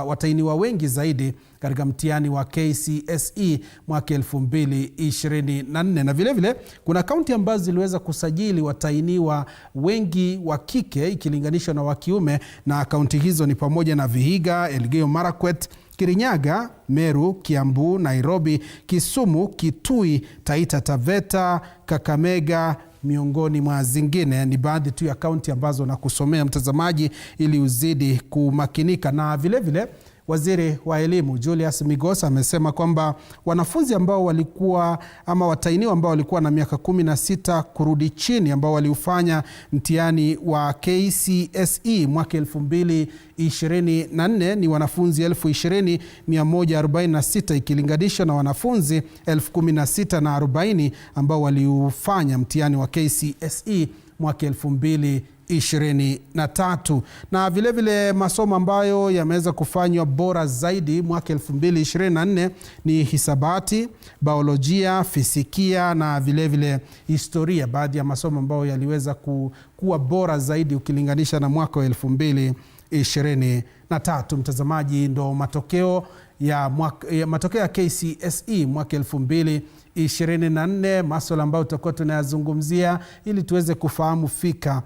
watainiwa wengi zaidi katika mtihani wa Kcse mwaka 2024. Na vile vile kuna kaunti ambazo ziliweza kusajili watainiwa wengi wa kike ikilinganishwa na wa kiume, na kaunti hizo ni pamoja na Vihiga, Elgeyo Marakwet, Kirinyaga, Meru, Kiambu, Nairobi, Kisumu, Kitui, Taita Taveta, Kakamega, miongoni mwa zingine. Ni baadhi tu ya kaunti ambazo na kusomea mtazamaji ili uzidi kumakinika. Na vile vile Waziri wa Elimu Julius Migos amesema kwamba wanafunzi ambao walikuwa ama watainiwa ambao walikuwa na miaka 16 kurudi chini ambao waliufanya mtihani wa KCSE mwaka 2024 ni wanafunzi 20,146 ikilinganishwa na wanafunzi 16,040 ambao waliufanya mtihani wa KCSE mwaka 2023. Na vile vile masomo ambayo yameweza kufanywa bora zaidi mwaka 2024 ni hisabati, biolojia, fizikia na vile vile historia, baadhi ya masomo ambayo yaliweza kuwa bora zaidi ukilinganisha na mwaka wa 2023. Mtazamaji, ndo matokeo ya KCSE mwaka 2024, masuala ambayo tutakuwa tunayazungumzia ili tuweze kufahamu fika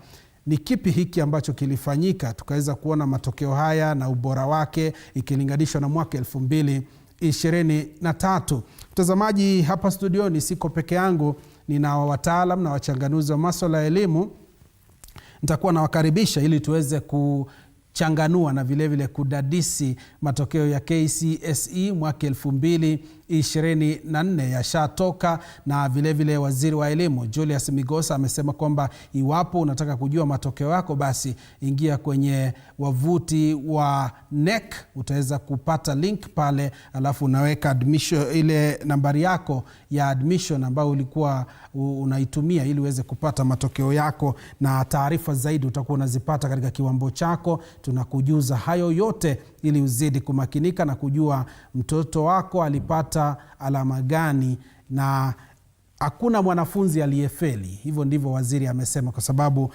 ni kipi hiki ambacho kilifanyika, tukaweza kuona matokeo haya na ubora wake ikilinganishwa na mwaka 2023. Mtazamaji, hapa studioni siko peke yangu, nina wataalamu na wachanganuzi wa masuala ya elimu. Nitakuwa nawakaribisha ili tuweze kuchanganua na vile vile kudadisi matokeo ya KCSE mwaka 2024 yashatoka, na vile vile waziri wa elimu Julius Migos amesema kwamba iwapo unataka kujua matokeo yako basi ingia kwenye wavuti wa NEC, utaweza kupata link pale, alafu unaweka admission, ile nambari yako ya admission ambayo ulikuwa unaitumia ili uweze kupata matokeo yako, na taarifa zaidi utakuwa unazipata katika kiwambo chako. Tunakujuza hayo yote ili uzidi kumakinika na kujua mtoto wako alipata alama gani, na hakuna mwanafunzi aliyefeli. Hivyo ndivyo waziri amesema, kwa sababu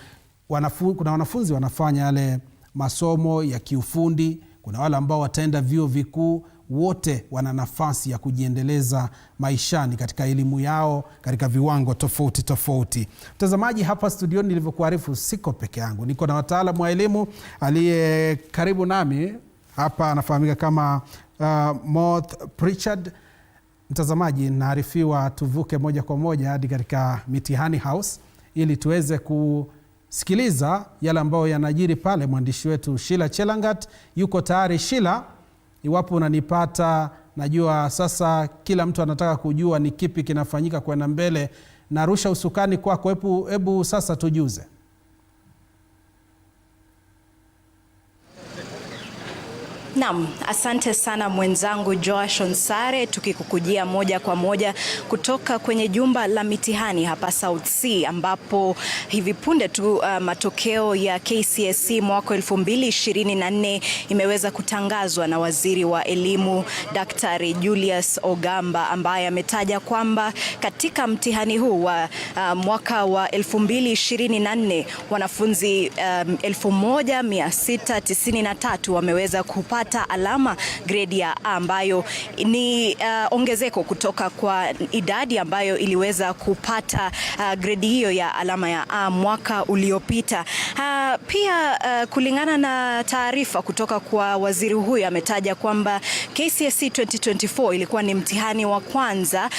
kuna wanafunzi wanafanya yale masomo ya kiufundi, kuna wale ambao wataenda vyuo vikuu, wote wana nafasi ya kujiendeleza maishani katika elimu yao katika viwango tofauti tofauti. Mtazamaji, hapa studioni nilivyokuarifu siko peke yangu, niko na wataalamu wa elimu. Aliye karibu nami hapa anafahamika kama Moth Pritchard. Mtazamaji, naarifiwa tuvuke moja kwa moja hadi katika Mitihani House ili tuweze kusikiliza yale ambayo yanajiri pale. Mwandishi wetu Sheila Chelangat yuko tayari. Sheila, iwapo unanipata, najua sasa kila mtu anataka kujua ni kipi kinafanyika kwenda mbele. Narusha usukani kwako, hebu sasa tujuze. Naam, asante sana mwenzangu Joash Onsare, tukikukujia moja kwa moja kutoka kwenye jumba la mitihani hapa South C, ambapo hivi punde tu matokeo ya KCSE mwaka 2024 imeweza kutangazwa na waziri wa elimu Daktari Julius Ogamba, ambaye ametaja kwamba katika mtihani huu wa mwaka wa 2024 wanafunzi 1693 wameweza kupata alama grade ya A, ambayo ni ongezeko kutoka kwa idadi ambayo iliweza kupata grade hiyo ya alama ya A mwaka uliopita. Pia kulingana na taarifa kutoka kwa waziri huyu, ametaja kwamba KCSE 2024 ilikuwa ni mtihani wa kwanza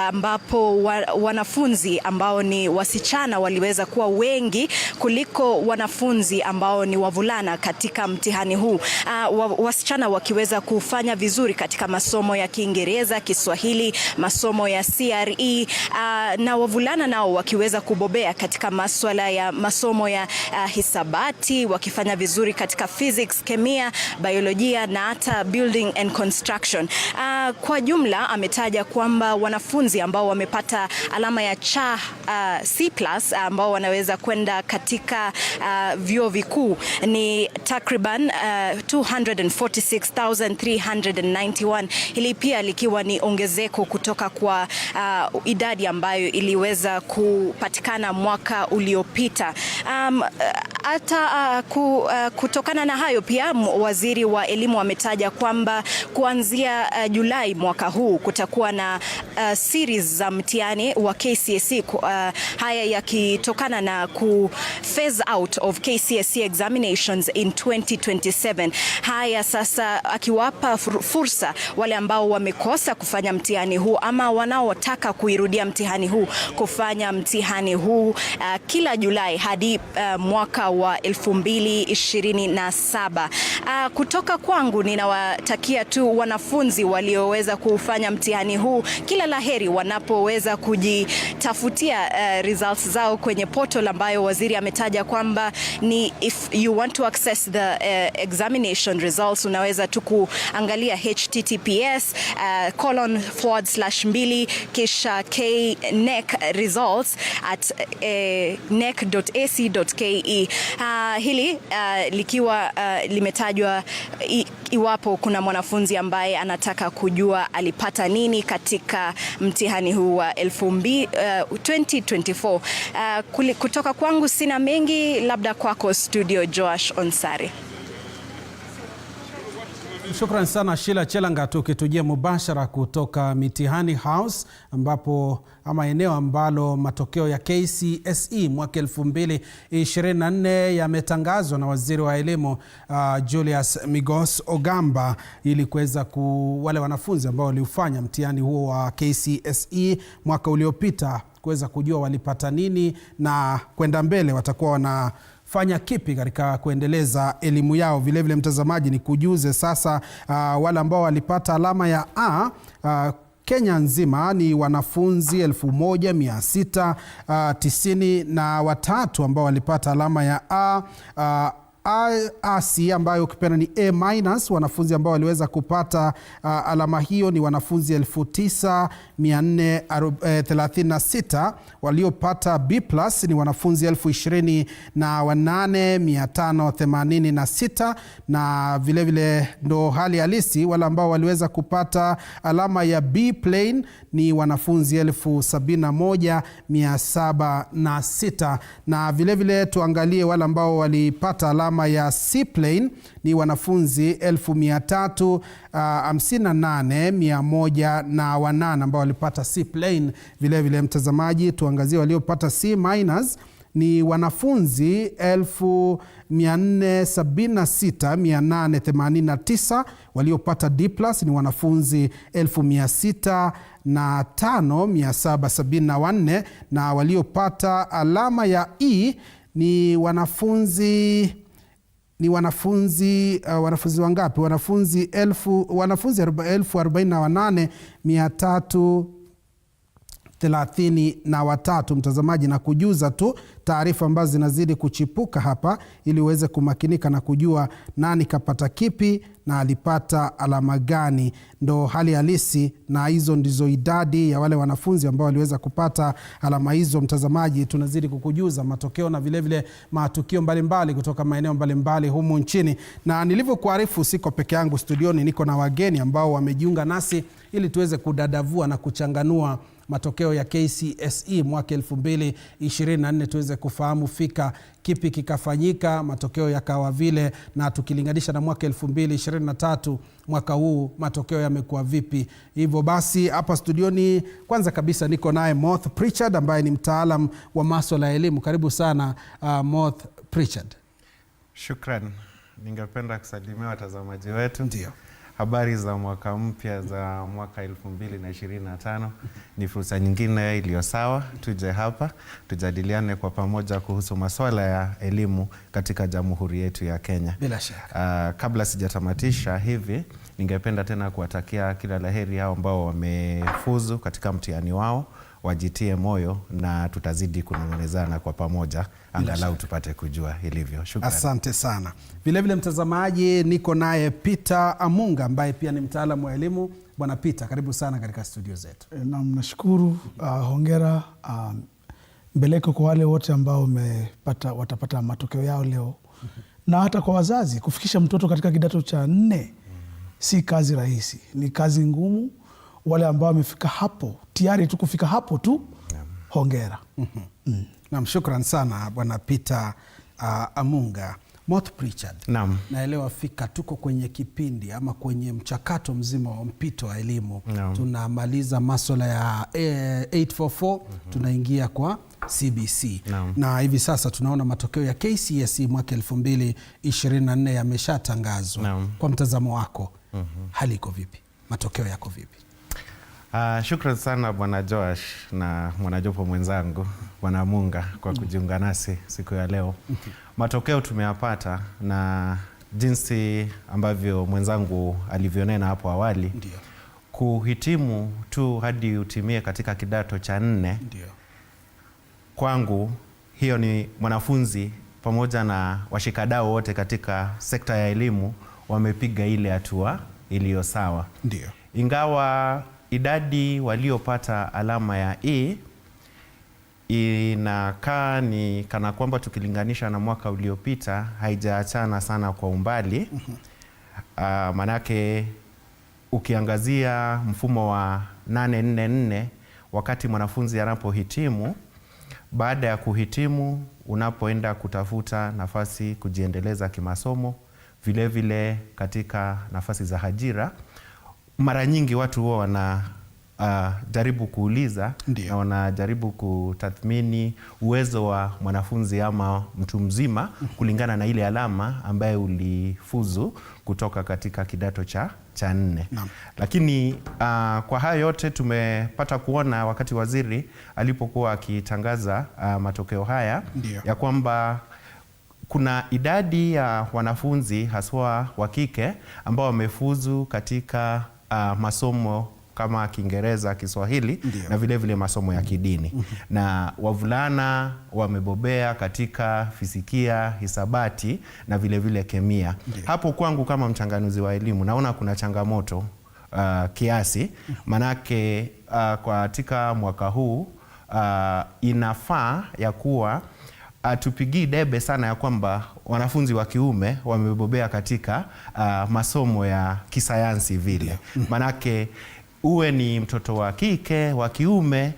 ambapo wanafunzi ambao ni wasichana waliweza kuwa wengi kuliko wanafunzi ambao ni wavulana katika mtihani huu. Wasichana wakiweza kufanya vizuri katika masomo ya Kiingereza, Kiswahili, masomo ya CRE, na wavulana nao wakiweza kubobea katika masomo ya hisabati, wakifanya vizuri katika physics, kemia, biolojia na hata building and construction. Kwa jumla ametaja kwamba wanafunzi ambao wamepata alama ya C+ ambao wanaweza kwenda katika vyuo vikuu ni takriban 246,391. Hili pia likiwa ni ongezeko kutoka kwa idadi ambayo iliweza kupatikana mwaka uliopita. kutokana na hayo pia waziri wa elimu ametaja kwamba kuanzia Julai mwaka huu kutakuwa na series za mtihani wa Kcse, haya yakitokana na ku phase out of Kcse examinations in 2027. Haya sasa akiwapa fursa wale ambao wamekosa kufanya mtihani huu ama wanaotaka kuirudia mtihani huu kufanya mtihani huu kila Julai hadi mwaka wa 2027. Kutoka kwangu ninawatakia tu wanafunzi walioweza kufanya mtihani huu kila laheri wanapoweza kujitafutia results zao kwenye portal ambayo waziri ametaja kwamba ni if you want to access the examination results unaweza tu kuangalia https://2 kisha knec results at nec.ac.ke. Hili likiwa limetajwa iwapo kuna mwanafunzi ambaye anataka kujua alipata nini katika mtihani huu wa 2024. Kutoka kwangu sina mengi, labda kwako studio Joash Onsare. Shukran sana Sheila Chelanga, tukitujia mubashara kutoka Mitihani House ambapo ama eneo ambalo matokeo ya Kcse mwaka 2024 yametangazwa na waziri wa elimu Julius Migos Ogamba ili kuweza wale wanafunzi ambao waliufanya mtihani huo wa Kcse mwaka uliopita kuweza kujua walipata nini na kwenda mbele watakuwa wanafanya kipi katika kuendeleza elimu yao. Vile vile mtazamaji, ni kujuze sasa wale ambao walipata alama ya A Kenya nzima ni wanafunzi 1693 ambao walipata alama ya A. AC ambayo ukipenda ni A-, wanafunzi ambao waliweza kupata alama hiyo ni wanafunzi 9436. Waliopata B+ ni wanafunzi 28586, na vile vile ndo hali halisi wale ambao waliweza kupata alama ya B plain ni wanafunzi 71706, na vile vile tuangalie wale ambao walipata alama ya C plain ni wanafunzi 358108 ambao walipata C plain. Vile vile mtazamaji, tuangazie waliopata C- ni wanafunzi 476889. Waliopata D+ ni wanafunzi 605774, na waliopata alama ya E ni wanafunzi wangapi? Wanafunzi 48333. Mtazamaji, na kujuza tu taarifa ambazo zinazidi kuchipuka hapa ili uweze kumakinika na kujua nani kapata kipi na alipata alama gani. Ndo hali halisi, na hizo ndizo idadi ya wale wanafunzi ambao waliweza kupata alama hizo. Mtazamaji, tunazidi kukujuza matokeo na vile vile matukio mbalimbali kutoka maeneo mbalimbali humu nchini, na nilivyokuarifu siko peke yangu studioni, niko na wageni ambao wamejiunga nasi ili tuweze kudadavua na kuchanganua matokeo ya Kcse mwaka 2024, tuweze kufahamu fika kipi kikafanyika, matokeo yakawa vile, na tukilinganisha na mwaka 2023 mwaka huu matokeo yamekuwa vipi. Hivyo basi hapa studioni kwanza kabisa niko naye Moth Pritchard ambaye ni mtaalam wa masuala ya elimu. Karibu sana Moth Pritchard. Shukran. Ningependa kusalimia watazamaji wetu. Ndio. Habari za mwaka mpya za mwaka 2025. Ni fursa nyingine iliyo sawa tuje hapa tujadiliane kwa pamoja kuhusu masuala ya elimu katika jamhuri yetu ya Kenya. Bila shaka. Kabla sijatamatisha hivi, ningependa tena kuwatakia kila laheri hao ambao wamefuzu katika mtihani wao, wajitie moyo na tutazidi kunong'onezana kwa pamoja angalau tupate kujua ilivyo. Shukrani. Asante sana. Vile vile mtazamaji, niko naye Peter Amunga ambaye pia ni mtaalamu wa elimu. Bwana Peter, karibu sana katika studio zetu. Na mnashukuru, hongera mbeleko kwa wale wote ambao watapata matokeo yao leo. Na hata kwa wazazi kufikisha mtoto katika kidato cha 4 si kazi rahisi, ni kazi ngumu. Wale ambao wamefika hapo tayari tu kufika hapo tu, hongera. Naam, shukran sana Bwana Peter Amunga, Moth Pritchard. Naam. Naelewa fika tuko kwenye kipindi ama kwenye mchakato mzima wa mpito wa elimu. Naam. Tunamaliza masuala ya 844, tunaingia kwa CBC. Naam. Na hivi sasa tunaona matokeo ya Kcse mwaka 2024 yameshatangazwa. Naam. Kwa mtazamo wako, hali iko vipi? Matokeo yako vipi? Shukran sana Bwana Joash na mwanajopo mwenzangu Bwana Munga kwa kujiunga nasi siku ya leo. Matokeo tumeyapata na jinsi ambavyo mwenzangu alivyonena hapo awali. Ndio. Kuhitimu tu hadi utimie katika kidato cha 4. Ndio. Kwangu hiyo ni mwanafunzi pamoja na washikadau wote katika sekta ya elimu wamepiga ile hatua iliyo sawa. Ndio. Ingawa idadi waliopata alama ya E inakaa ni kana kwamba tukilinganisha na mwaka uliopita haijaachana sana kwa umbali. Manake ukiangazia mfumo wa 844, wakati mwanafunzi anapohitimu, baada ya kuhitimu unapoenda kutafuta nafasi kujiendeleza kimasomo, vile vile katika nafasi za ajira, mara nyingi watu huwa wana jaribu kuuliza. Ndiyo. Na wanajaribu kutathmini uwezo wa mwanafunzi ama mtu mzima kulingana na ile alama ambaye ulifuzu kutoka katika kidato cha 4. Lakini kwa hayo yote tumepata kuona wakati waziri alipokuwa akitangaza matokeo haya. Ndiyo. Ya kwamba kuna idadi ya wanafunzi haswa wa kike ambao wamefuzu katika masomo kama Kiingereza, Kiswahili. Ndiyo. Na vile vile masomo ya kidini. Na wavulana wamebobea katika fizikia, hisabati na vile vile kemia. Ndiyo. Hapo kwangu kama mchanganuzi wa elimu naona kuna changamoto kiasi, manake katika mwaka huu inafaa ya kuwa tupigii debe sana ya kwamba wanafunzi wa kiume wamebobea katika masomo ya kisayansi vile. Manake uwe ni mtoto wa kike, wa kiume,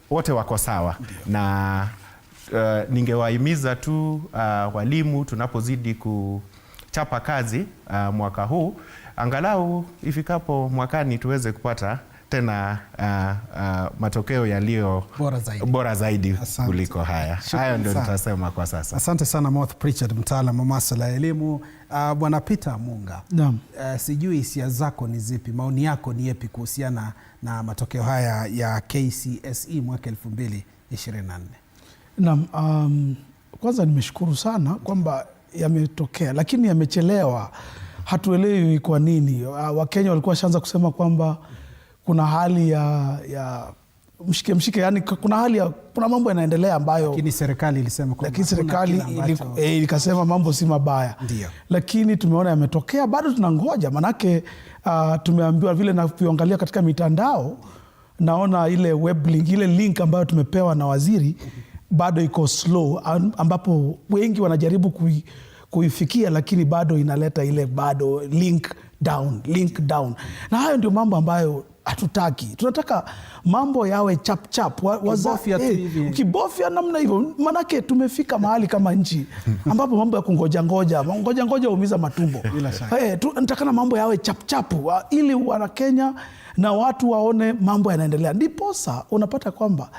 wote wako sawa. Na ningewahimiza tu walimu tunapozidi kuchapa kazi mwaka huu, angalau ifikapo mwakani tuweze kupata tena matokeo yaliyo bora zaidi kuliko haya. Hayo ndio nitasema kwa sasa. Asante sana Moth Pritchard, mtaalamu wa masuala ya elimu. Bwana Peter Munga. Naam. Sijui hisia zako ni zipi, maoni yako ni yapi kuhusiana na matokeo haya ya Kcse mwaka 2024? Naam, kwanza nimeshukuru sana kwamba yametokea, lakini yamechelewa. Hatuelewi kwa nini. Wakenya walikuwa washaanza kusema kwamba kuna hali ya mshike, yani kuna hali ya kuna mambo yanaendelea ambayo, lakini serikali ilisema kwamba, lakini serikali ilikasema mambo si mabaya. Ndiyo. Lakini tumeona yametokea, bado tunangoja, manake tumeambiwa vile, na kuangalia katika mitandao naona ile web link, ile link ambayo tumepewa na waziri bado iko slow, ambapo wengi wanajaribu kuifikia, lakini bado inaleta ile bado link down. Na hayo ndio mambo ambayo hatutaki. Tunataka mambo yawe chap chap. Ukibofya namna hivyo, manake tumefika mahali kama nchi ambapo mambo ya kungoja umiza matumbo. Tunataka mambo yawe chap chap ili wana Kenya na watu waone mambo yanaendelea. Ndiposa unapata kwamba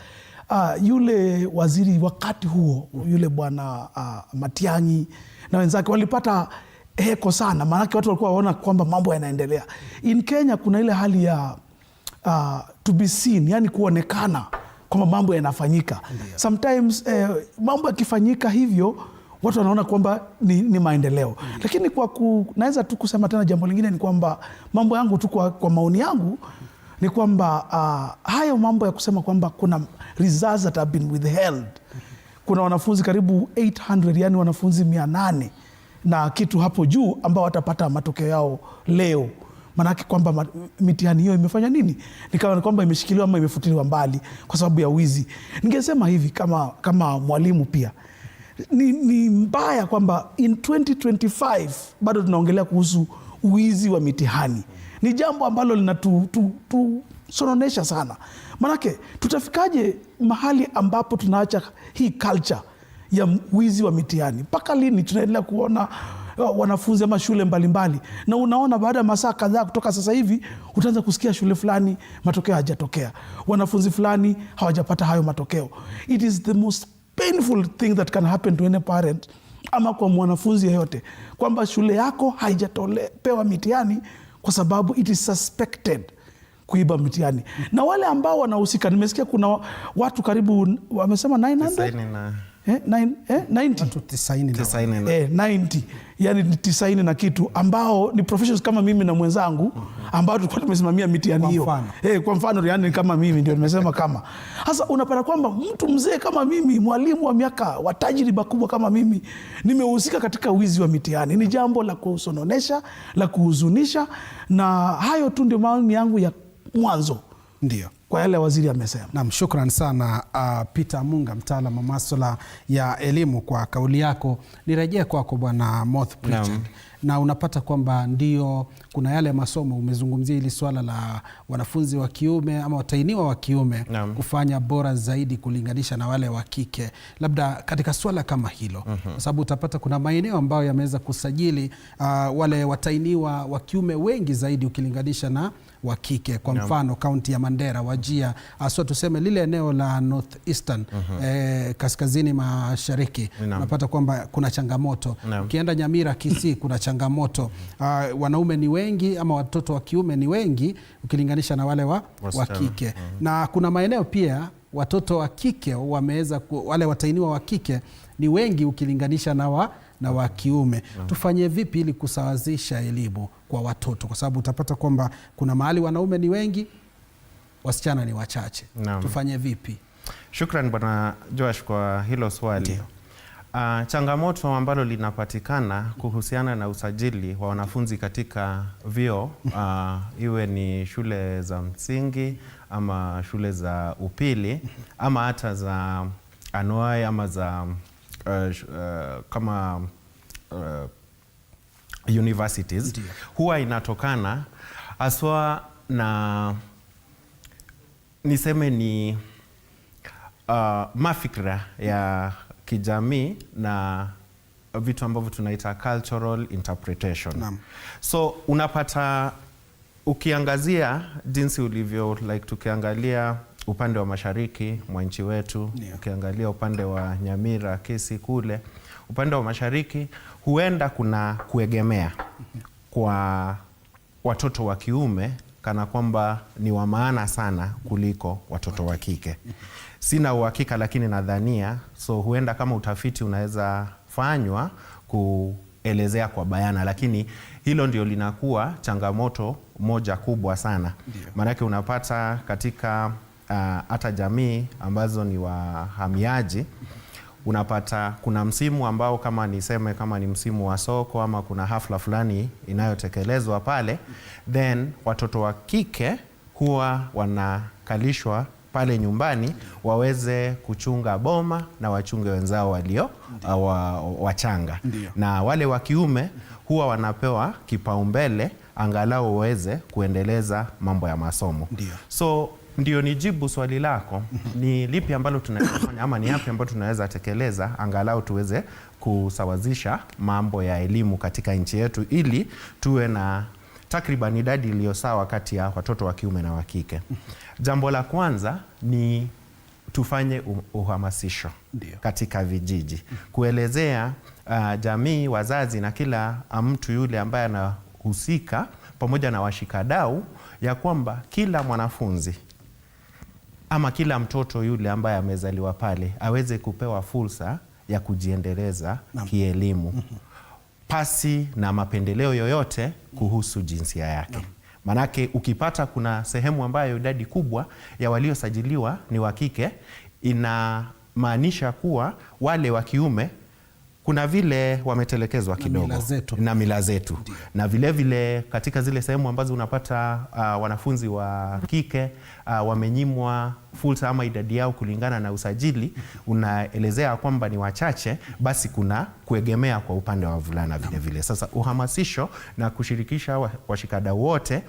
yule waziri wakati huo, yule bwana Matiang'i na wenzake walipata heko sana, maanake watu walikuwa waona kwamba mambo yanaendelea. In Kenya kuna ile hali ya to be seen, yani kuonekana kwamba mambo yanafanyika. Sometimes mambo yakifanyika hivyo watu wanaona kwamba ni maendeleo. Lakini naweza tu kusema tena jambo lingine ni kwamba mambo yangu tu kwa maoni yangu ni kwamba hayo mambo ya kusema kwamba kuna results that have been withheld. Kuna wanafunzi karibu 800, yani wanafunzi 800 na kitu hapo juu ambao watapata matokeo yao leo. Manake kwamba mitihani hiyo imefanya nini? Nikawa kwamba imeshikiliwa ama imefutiliwa mbali kwa sababu ya wizi. Ningesema hivi kama mwalimu pia, ni mbaya kwamba in 2025 bado tunaongelea kuhusu wizi wa mitihani. Ni jambo ambalo linatusononesha sana. Manake tutafikaje mahali ambapo tunaacha hii culture ya wizi wa mitihani? Mpaka lini tunaendelea kuona wanafunzi ama shule mbalimbali, na unaona baada ya masaa kadhaa kutoka sasa hivi utaanza kusikia shule fulani matokeo hajatokea, wanafunzi fulani hawajapata hayo matokeo. It is the most painful thing that can happen to any parent ama kwa mwanafunzi yeyote, kwamba shule yako haijatolewa mitihani kwa sababu it is suspected kuiba mitihani. Na wale ambao wanahusika, nimesikia kuna watu karibu wamesema 900 90 yani 90 na kitu, ambao ni professionals kama mimi na mwenzangu ambao tulikuwa tumesimamia mitihani hiyo. Kwa mfano yani kama mimi ndio nimesema kama. Sasa unapata kwamba mtu mzee kama mimi, mwalimu wa miaka wa tajriba kubwa kama mimi, nimehusika katika wizi wa mitihani. Ni jambo la kusononesha, la kuhuzunisha, na hayo tu ndio maoni yangu ya mwanzo. Ndio kwa yale waziri amesema. Naam, shukran sana Peter Munga, mtaalamu wa masuala ya elimu, kwa kauli yako. Nirejea kwako Bwana Moth Pritchard. Na unapata kwamba ndio kuna yale masomo, umezungumzia hili swala la wanafunzi wa kiume ama watainiwa wa kiume kufanya bora zaidi kulinganisha na wale wa kike, labda katika swala kama hilo, kwa sababu utapata kuna maeneo ambayo yameweza kusajili wale watainiwa wa kiume wengi zaidi ukilinganisha na wa kike. Kwa mfano kaunti ya Mandera, Wajia, aswa tuseme lile eneo la North Eastern, kaskazini mashariki, unapata kwamba kuna changamoto. Ukienda Nyamira, Kcse, kuna changamoto. Wanaume ni wengi ama watoto wa kiume ni wengi ukilinganisha na wale wa kike. Na kuna maeneo pia watoto wa kike wameweza, wale watainiwa wa kike ni wengi ukilinganisha na wa kiume. Tufanye vipi ili kusawazisha elimu kwa watoto, kwa sababu utapata kwamba kuna mahali wanaume ni wengi, wasichana ni wachache. Tufanye vipi? Shukran Bwana Josh kwa hilo swali. Changamoto ambalo linapatikana kuhusiana na usajili wa wanafunzi katika vyuo, iwe ni shule za msingi ama shule za upili ama hata za anuai ama za kama universities, huwa inatokana aswa na niseme ni mafikra ya kijamii na vitu ambavyo tunaita cultural interpretation. So unapata ukiangazia jinsi ulivyo, like tukiangalia upande wa mashariki mwa nchi wetu, ukiangalia upande wa Nyamira, Kcse kule upande wa mashariki, huenda kuna kuegemea kwa watoto wa kiume kana kwamba ni wa maana sana kuliko watoto wa kike. Sina uhakika lakini nadhania, so huenda kama utafiti unaweza fanywa kuelezea kwa bayana, lakini hilo ndio linakuwa changamoto moja kubwa sana. Maanake unapata katika hata jamii ambazo ni wahamiaji, unapata kuna msimu ambao kama ni msimu wa soko ama kuna hafla fulani inayotekelezwa pale, then watoto wa kike huwa wanakalishwa pale nyumbani waweze kuchunga boma na wachunge wenzao walio wachanga. Na wale wa kiume huwa wanapewa kipaumbele angalau waweze kuendeleza mambo ya masomo. So ndio nijibu swali lako, ni lipi ambalo tunaweza fanya ama ni yapi ambalo tunaweza tekeleza angalau tuweze kusawazisha mambo ya elimu katika nchi yetu, ili tuwe na takriban idadi iliyo sawa kati ya watoto wa kiume na wa kike. Jambo la kwanza ni tufanye uhamasisho katika vijiji, kuelezea jamii, wazazi na kila mtu yule ambaye anahusika pamoja na washikadau ya kwamba kila mwanafunzi ama kila mtoto yule ambaye amezaliwa pale aweze kupewa fursa ya kujiendeleza kielimu pasi na mapendeleo yoyote kuhusu jinsia yake. Manake ukipata kuna sehemu ambayo idadi kubwa ya waliosajiliwa ni wa kike, inamaanisha kuwa wale wa kiume kuna vile wametelekezwa kidogo na mila zetu. Na vile vile katika zile sehemu ambazo unapata wanafunzi wa kike wamenyimwa fursa ama idadi yao kulingana na usajili unaelezea kwamba ni wachache, basi kuna kuegemea kwa upande wa wavulana vile vile. Sasa uhamasisho na kushirikisha washikadau wote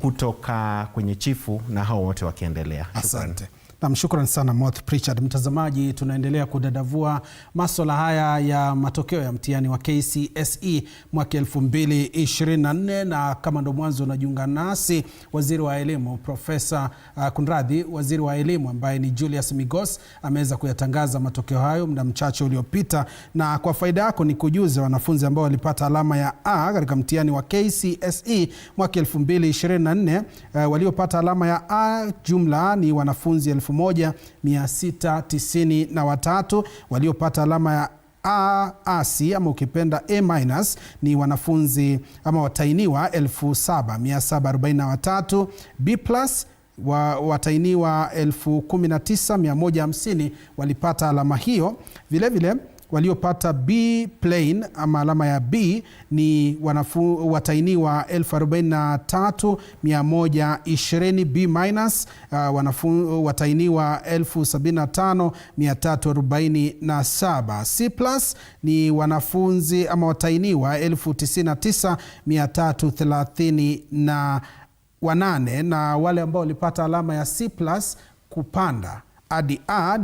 kutoka kwenye chifu na hao wote wakiendelea. Asante. Na mshukran sana Moth Pritchard. Mtazamaji, tunaendelea kudadavua masuala haya ya matokeo ya mtihani wa KCSE mwaka 2024, na kama ndo mwanzo unajiunga nasi, waziri wa elimu waziri wa elimu ambaye ni Julius Migos ameweza kuyatangaza matokeo hayo muda mchache uliopita, na kwa faida yako ni kujuze wanafunzi ambao walipata alama ya A katika mtihani wa KCSE mwaka 2024. Waliopata alama ya A jumla ni wanafunzi 1693. Waliopata alama ya AC ama ukipenda A- ni wanafunzi ama watainiwa 7743. B+ watainiwa 19150 walipata alama hiyo. Vile vile waliopata B plain ama alama ya B ni watainiwa 43120. B- watainiwa 75347. C+ ni wanafunzi ama watainiwa 99338, na wale ambao walipata alama ya C+ kupanda hadi A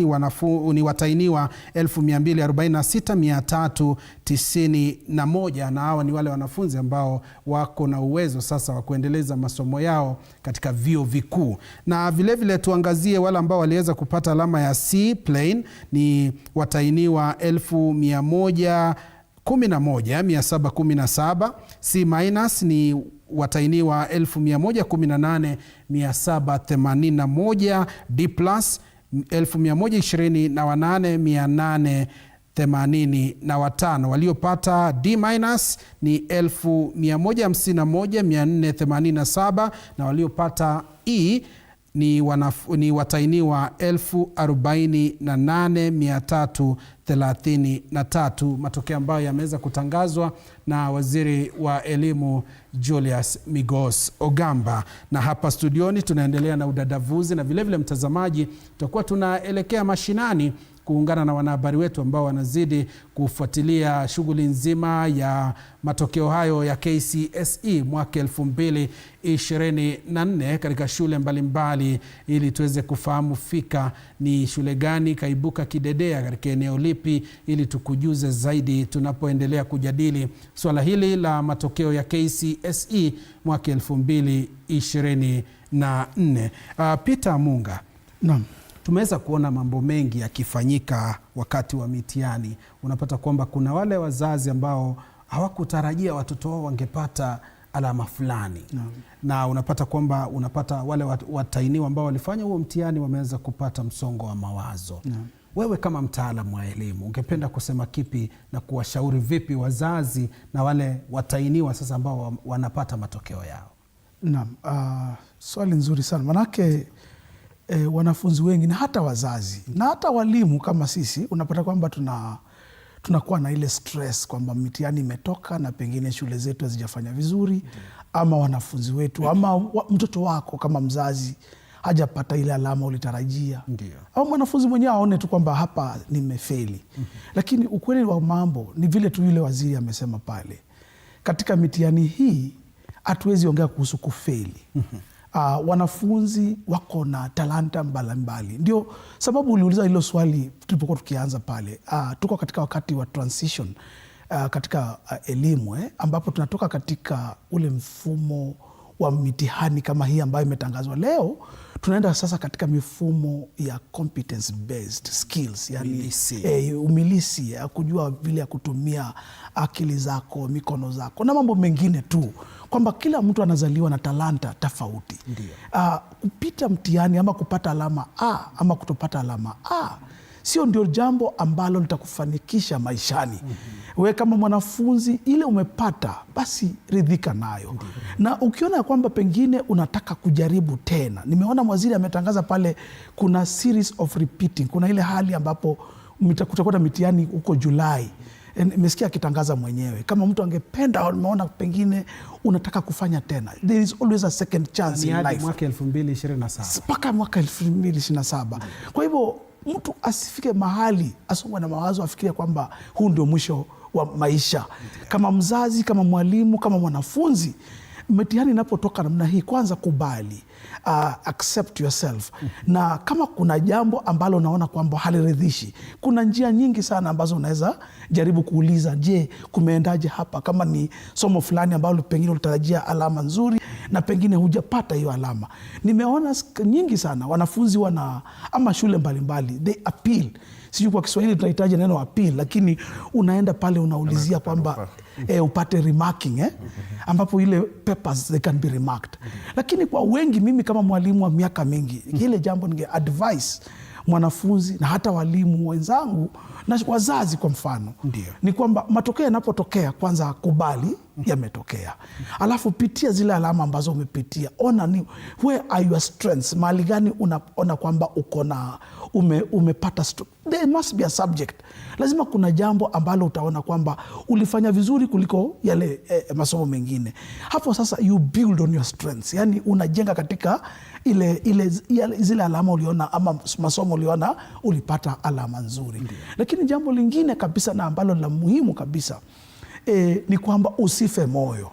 ni watainiwa 246391, na hawa ni wale wanafunzi ambao wako na uwezo sasa wa kuendeleza masomo yao katika vyuo vikuu. Na vile vile tuangazie wale ambao waliweza kupata alama ya C plain ni watainiwa 111717. C- ni watainiwa 118781. D+ 128885. Waliopata D- ni 151487, na waliopata E ni watainiwa 48333. Matokeo ambayo yameweza kutangazwa na waziri wa elimu Julius Migos Ogamba. Na hapa studioni tunaendelea na udadavuzi, na vile vile mtazamaji, tutakuwa tunaelekea mashinani kuungana na wanahabari wetu ambao wanazidi kufuatilia shughuli nzima ya matokeo hayo ya KCSE mwaka 2024 katika shule mbalimbali, ili tuweze kufahamu fika ni shule gani kaibuka kidedea katika eneo lipi, ili tukujuze zaidi tunapoendelea kujadili swala hili la matokeo ya KCSE mwaka 2024. Peter Munga, naam, tumeweza kuona mambo mengi yakifanyika wakati wa mitihani. Unapata kwamba kuna wale wazazi ambao hawakutarajia watoto wao wangepata alama fulani. Na unapata kwamba wale watainiwa ambao walifanya huo mtihani wameweza kupata msongo wa mawazo. Wewe kama mtaalamu wa elimu ungependa kusema kipi na kuwashauri vipi wazazi na wale watainiwa sasa ambao wanapata matokeo yao? Naam, swali nzuri sana, manake wanafunzi wengi na hata wazazi na hata walimu kama sisi, unapata kwamba tunakuwa na ile stress kwamba mitihani imetoka na pengine shule zetu hazijafanya vizuri, ama wanafunzi wetu ama mtoto wako kama mzazi hajapata ile alama ulitarajia. Au mwanafunzi mwenyewe aone tu kwamba hapa nimefeli. Lakini ukweli wa mambo ni vile tu yule waziri amesema pale, katika mitihani hii hatuwezi ongea kuhusu kufeli. Wanafunzi wako na talanta mbalimbali. Ndio sababu uliuliza hilo swali tulipokuwa tukianza pale. Tuko katika wakati wa transition katika elimu ambapo tunatoka katika ule mfumo wa mitihani kama hii ambayo imetangazwa leo, tunaenda sasa katika mifumo ya competence based skills, yani umilisi ya kujua vile ya kutumia akili zako, mikono zako na mambo mengine tu, kwamba kila mtu anazaliwa na talanta tofauti. Kupita mtihani ama kupata alama A ama kutopata alama A sio ndio jambo ambalo litakufanikisha maishani. Wewe kama mwanafunzi, ile umepata basi ridhika nayo. Na ukiona kwamba pengine unataka kujaribu tena, nimeona waziri ametangaza pale kuna series of repeating, kuna ile hali ambapo kutakuwa na mitihani huko Julai nimesikia akitangaza mwenyewe, kama mtu angependa, umeona pengine unataka kufanya tena, there is always a second chance in life. Mwaka 2027 mpaka mwaka 2027. Kwa hivyo mtu asifike mahali asongwe na mawazo afikirie kwamba huu ndio mwisho wa maisha. Kama mzazi, kama mwalimu, kama mwanafunzi, mtihani inapotoka namna hii, kwanza kubali, accept yourself. Na kama kuna jambo ambalo unaona kwamba haliridhishi, kuna njia nyingi sana ambazo unaweza jaribu kuuliza, je, kumeendaje hapa? Kama ni somo fulani ambalo pengine ulitarajia alama nzuri na pengine hujapata hiyo alama. Nimeona nyingi sana wanafunzi ama shule mbalimbali, they appeal. Sijui kwa Kiswahili tunahitaji neno appeal, lakini unaenda pale unaulizia kwamba upate remarking, ambapo ile papers they can be remarked. Lakini kwa wengi, mimi kama mwalimu wa miaka mingi, ile jambo ninge advise mwanafunzi na hata walimu wenzangu na wazazi kwa mfano, ni kwamba matokeo yanapotokea, kwanza kubali yametokea. Alafu pitia zile alama ambazo umepitia. Ona ni where are your strengths? Mahali gani unaona kwamba umepata there must be a subject. Lazima kuna jambo ambalo utaona kwamba ulifanya vizuri kuliko yale masomo mengine. Hapo sasa you build on your strengths. Yani unajenga katika zile alama uliona ama masomo uliona ulipata alama nzuri. Lakini jambo lingine kabisa na ambalo la muhimu kabisa ni kwamba usife moyo.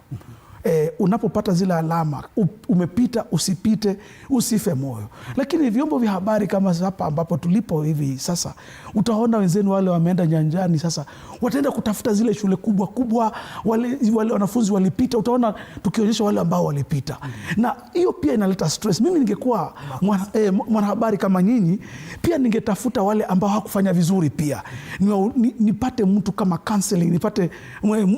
Unapopata zile alama, umepita, usipite, usife moyo. Lakini vyombo vya habari kama hapa ambapo tulipo hivi sasa, utaona wenzenu wale wameenda nyanjani, sasa wataenda kutafuta zile shule kubwa kubwa, wale wanafunzi walipita, utaona tukionyesha wale ambao walipita. Na hiyo pia inaleta stress. Mimi ningekuwa mwanahabari kama nyinyi, pia ningetafuta wale ambao hakufanya vizuri pia. Nipate mtu kama counseling, nipate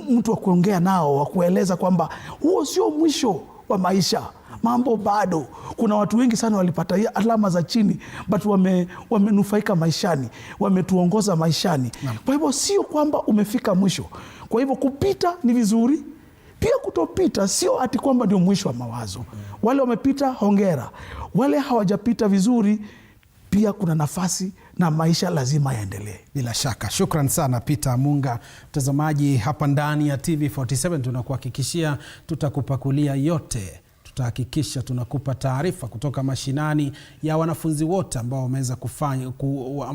mtu wa kuongea nao, wa kueleza kwamba huo sio mwisho wa maisha. Mambo bado. Kuna watu wengi sana walipata alama za chini, but wamenufaika maishani, wametuongoza maishani. Kwa hivyo sio kwamba umefika mwisho. Kwa hivyo kupita ni vizuri, pia kutopita sio ati kwamba ndio mwisho wa mawazo. Wale wamepita, hongera. Wale hawajapita vizuri, pia kuna nafasi na maisha lazima yaendelee. Bila shaka. Shukran sana Peter Munga. Mtazamaji, hapa ndani ya TV47 tunakuhakikishia tutakupakulia yote. Tutahakikisha tunakupa taarifa kutoka mashinani ya wanafunzi wote ambao wameweza kufanya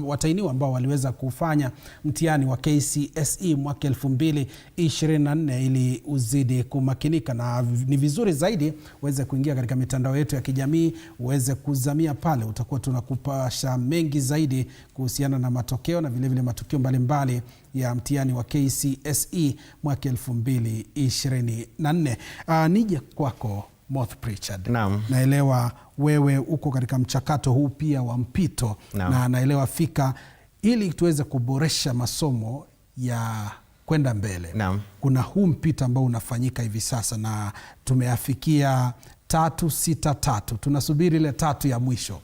watainiwa ambao waliweza kufanya mtihani wa Kcse mwaka 2024, ili uzidi kumakinika. Na ni vizuri zaidi uweze kuingia katika mitandao yetu ya kijamii, uweze kuzamia pale. Utakuwa tunakupasha mengi zaidi kuhusiana na matokeo na vile vile matukio mbalimbali ya mtihani wa Kcse mwaka 2024. Nije kwako Moth Pritchard. Naelewa wewe uko katika mchakato huu pia wa mpito. Na naelewa fika ili tuweze kuboresha masomo ya kwenda mbele. Kuna huu mpito ambao unafanyika hivi sasa na tumeafikia 363. Tunasubiri ile 3 ya mwisho.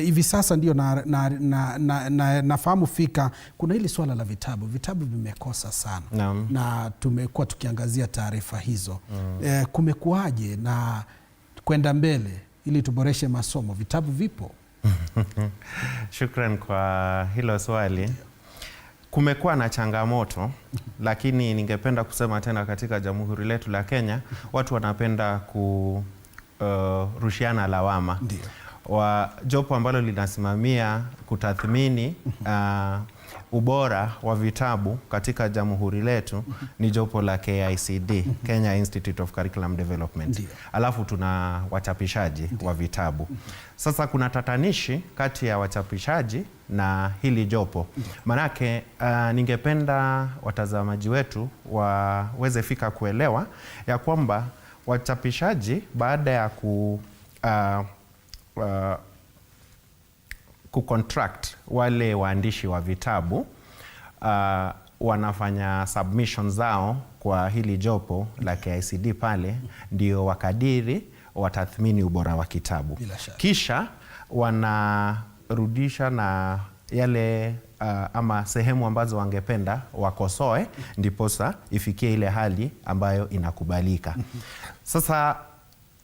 Hivi sasa ndio nafahamu fika kuna hili swala la vitabu. Vitabu vimekosa sana. Na tumekuwa tukiangazia taarifa hizo. Kumekuaje na kwenda mbele ili tuboreshe masomo? Vitabu vipo? Shukran kwa hilo swali. Kumekuwa na changamoto, lakini ningependa kusema tena katika jamhuri letu la Kenya, watu wanapenda kurushiana lawama. Jopo ambalo linasimamia kutathmini ubora wa vitabu katika jamhuri letu ni jopo la KICD, Kenya Institute of Curriculum Development. Alafu tuna wachapishaji wa vitabu. Sasa kuna tatanishi kati ya wachapishaji na hili jopo. Manake ningependa watazamaji wetu waweze fika kuelewa ya kwamba wachapishaji baada ya kucontract wale waandishi wa vitabu, wanafanya submission zao kwa hili jopo la KICD pale, ndio wakadiri watathmini ubora wa kitabu. Kisha wanarudisha na yale ama sehemu ambazo wangependa wakosoe, ndiposa ifikie ile hali ambayo inakubalika. Sasa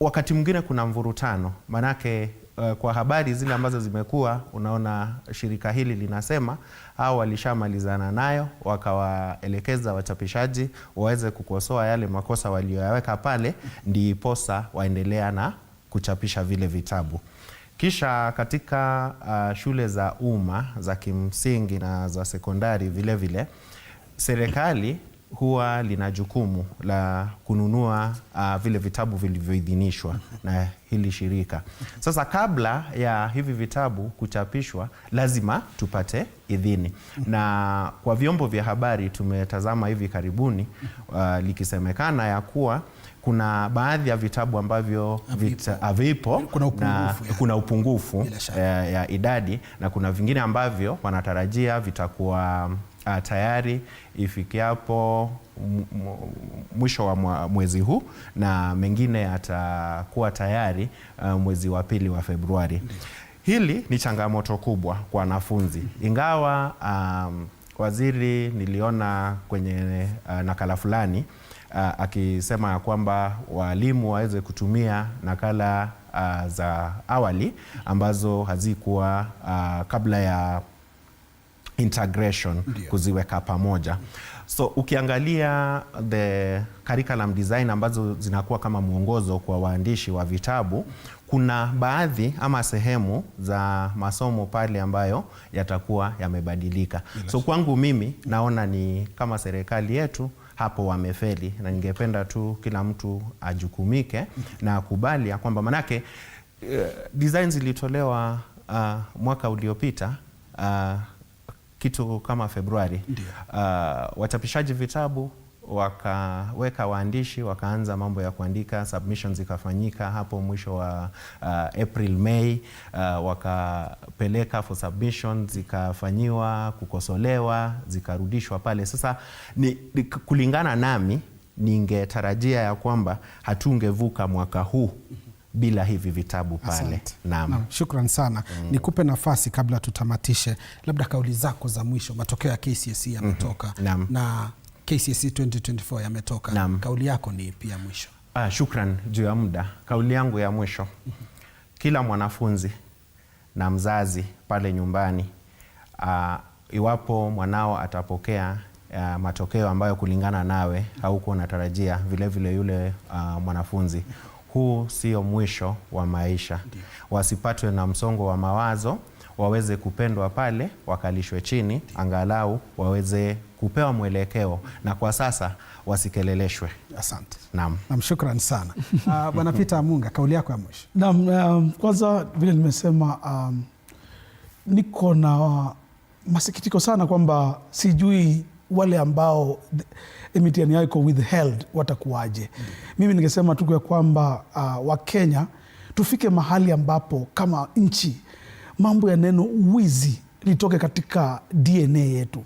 wakati mwingine kuna mvurutano, manake kwa habari zile ambazo zimekuwa, unaona shirika hili linasema hao walishamalizana nayo, wakawaelekeza wachapishaji waweze kukosoa yale makosa walioyaweka pale, ndiposa waendelea na kuchapisha vile vitabu. Kisha katika shule za umma za kimsingi na za sekondari vile vile, serikali huwa lina jukumu la kununua vile vitabu vilivyoidhinishwa na hili shirika. Sasa kabla ya hivi vitabu kuchapishwa, lazima tupate idhini. Na kwa vyombo vya habari tumetazama hivi karibuni likisemekana ya kuwa kuna baadhi ya vitabu ambavyo havipo, kuna upungufu ya idadi, na kuna vingine ambavyo wanatarajia vitakuwa tayari ifikiapo mwisho wa mwezi huu, na mengine yatakuwa tayari mwezi wa pili wa Februari. Hili ni changamoto kubwa kwa wanafunzi, ingawa waziri niliona kwenye nakala fulani akisema ya kwamba walimu waweze kutumia nakala za awali ambazo hazikuwa kabla ya integration kuziweka pamoja. So ukiangalia the curriculum design ambazo zinakuwa kama mwongozo kwa waandishi wa vitabu, kuna baadhi ama sehemu za masomo pale ambayo yatakuwa yamebadilika. So kwangu mimi naona ni kama serikali yetu hapo wamefeli, na ningependa tu kila mtu ajukumike na akubali ya kwamba manake designs ilitolewa mwaka uliopita kitu kama Februari. Wachapishaji vitabu wakaweka waandishi, wakaanza mambo ya kuandika, submissions zikafanyika hapo mwisho wa April May, wakapeleka for submissions, zikafanyiwa, kukosolewa, zikarudishwa pale. Sasa kulingana nami, ningetarajia ya kwamba hatungevuka mwaka huu bila hivi vitabu pale. Naam. Shukran sana. Nikupe nafasi kabla tutamatishe, labda kauli zako za mwisho. Matokeo ya Kcse yametoka na Kcse 2024 yametoka. Kauli yako ni pia mwisho. Shukran juu ya muda. Kauli yangu ya mwisho, kila mwanafunzi na mzazi pale nyumbani, iwapo mwanao atapokea matokeo ambayo kulingana nawe haukuwa unatarajia, vile vile yule mwanafunzi, huu sio mwisho wa maisha. Wasipatwe na msongo wa mawazo, waweze kupendwa pale, wakalishwe chini, angalau waweze kupewa mwelekeo, na kwa sasa wasikeleleshwe. Asante. Naam. Shukran sana. Bwana Peter Amunga, kauli yako ya mwisho. Naam, kwanza vile nimesema, niko na masikitiko sana kwamba sijui wale ambao mitihani yao iko withheld watakuwaje. Mimi ningesema tu kwa kwamba Wakenya tufike mahali ambapo kama nchi mambo ya neno wizi litoke katika DNA yetu.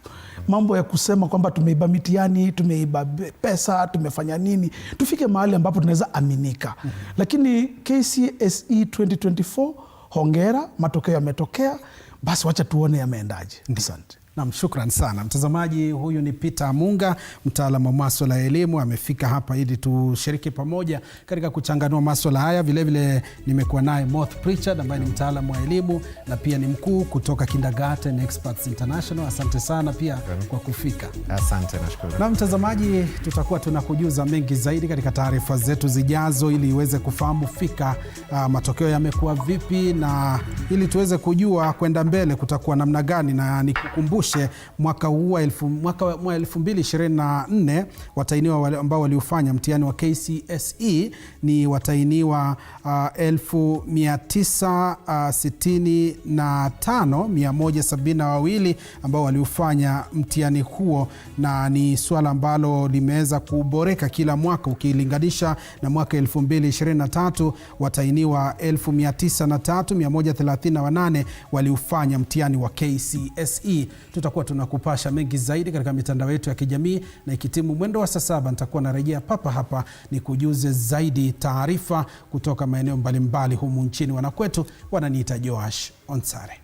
Mambo ya kusema kwamba tumeiba mitihani, tumeiba pesa, tumefanya nini, tufike mahali ambapo tunaweza aminika. Lakini Kcse 2024, hongera, matokeo yametokea, basi wacha tuone yameendaje. Asante. Shukran sana. Mtazamaji, huyu ni Peter Amunga, mtaalamu wa masuala ya elimu, amefika hapa ili tushiriki pamoja katika kuchanganua masuala haya. Vile vile nimekuwa naye Moth Pritchard ambaye ni mtaalamu wa elimu na pia ni mkuu kutoka Kindergarten Experts International. Asante sana pia kwa kufika. Asante, nashukuru. Na mtazamaji, tutakuwa tunakujuza mengi zaidi katika taarifa zetu zijazo, ili uweze kufahamu fika matokeo yamekuwa vipi, na ili tuweze kujua kwenda mbele kutakuwa namna gani. Na nikukumbushe mwaka huu wa 2024 watainiwa ambao waliofanya mtihani wa Kcse ni watainiwa 1965,172 ambao waliofanya mtihani huo, na ni swala ambalo limeweza kuboreka kila mwaka ukilinganisha na mwaka 2023 watainiwa 1903,138 waliofanya mtihani wa Kcse. Tutakuwa tunakupasha mengi zaidi katika mitandao yetu ya kijamii, na ikitimu mwendo wa saa 7 nitakuwa narejea papa hapa ni kujuze zaidi taarifa kutoka maeneo mbalimbali humu nchini. Wanakwetu wananiita Joash Onsare.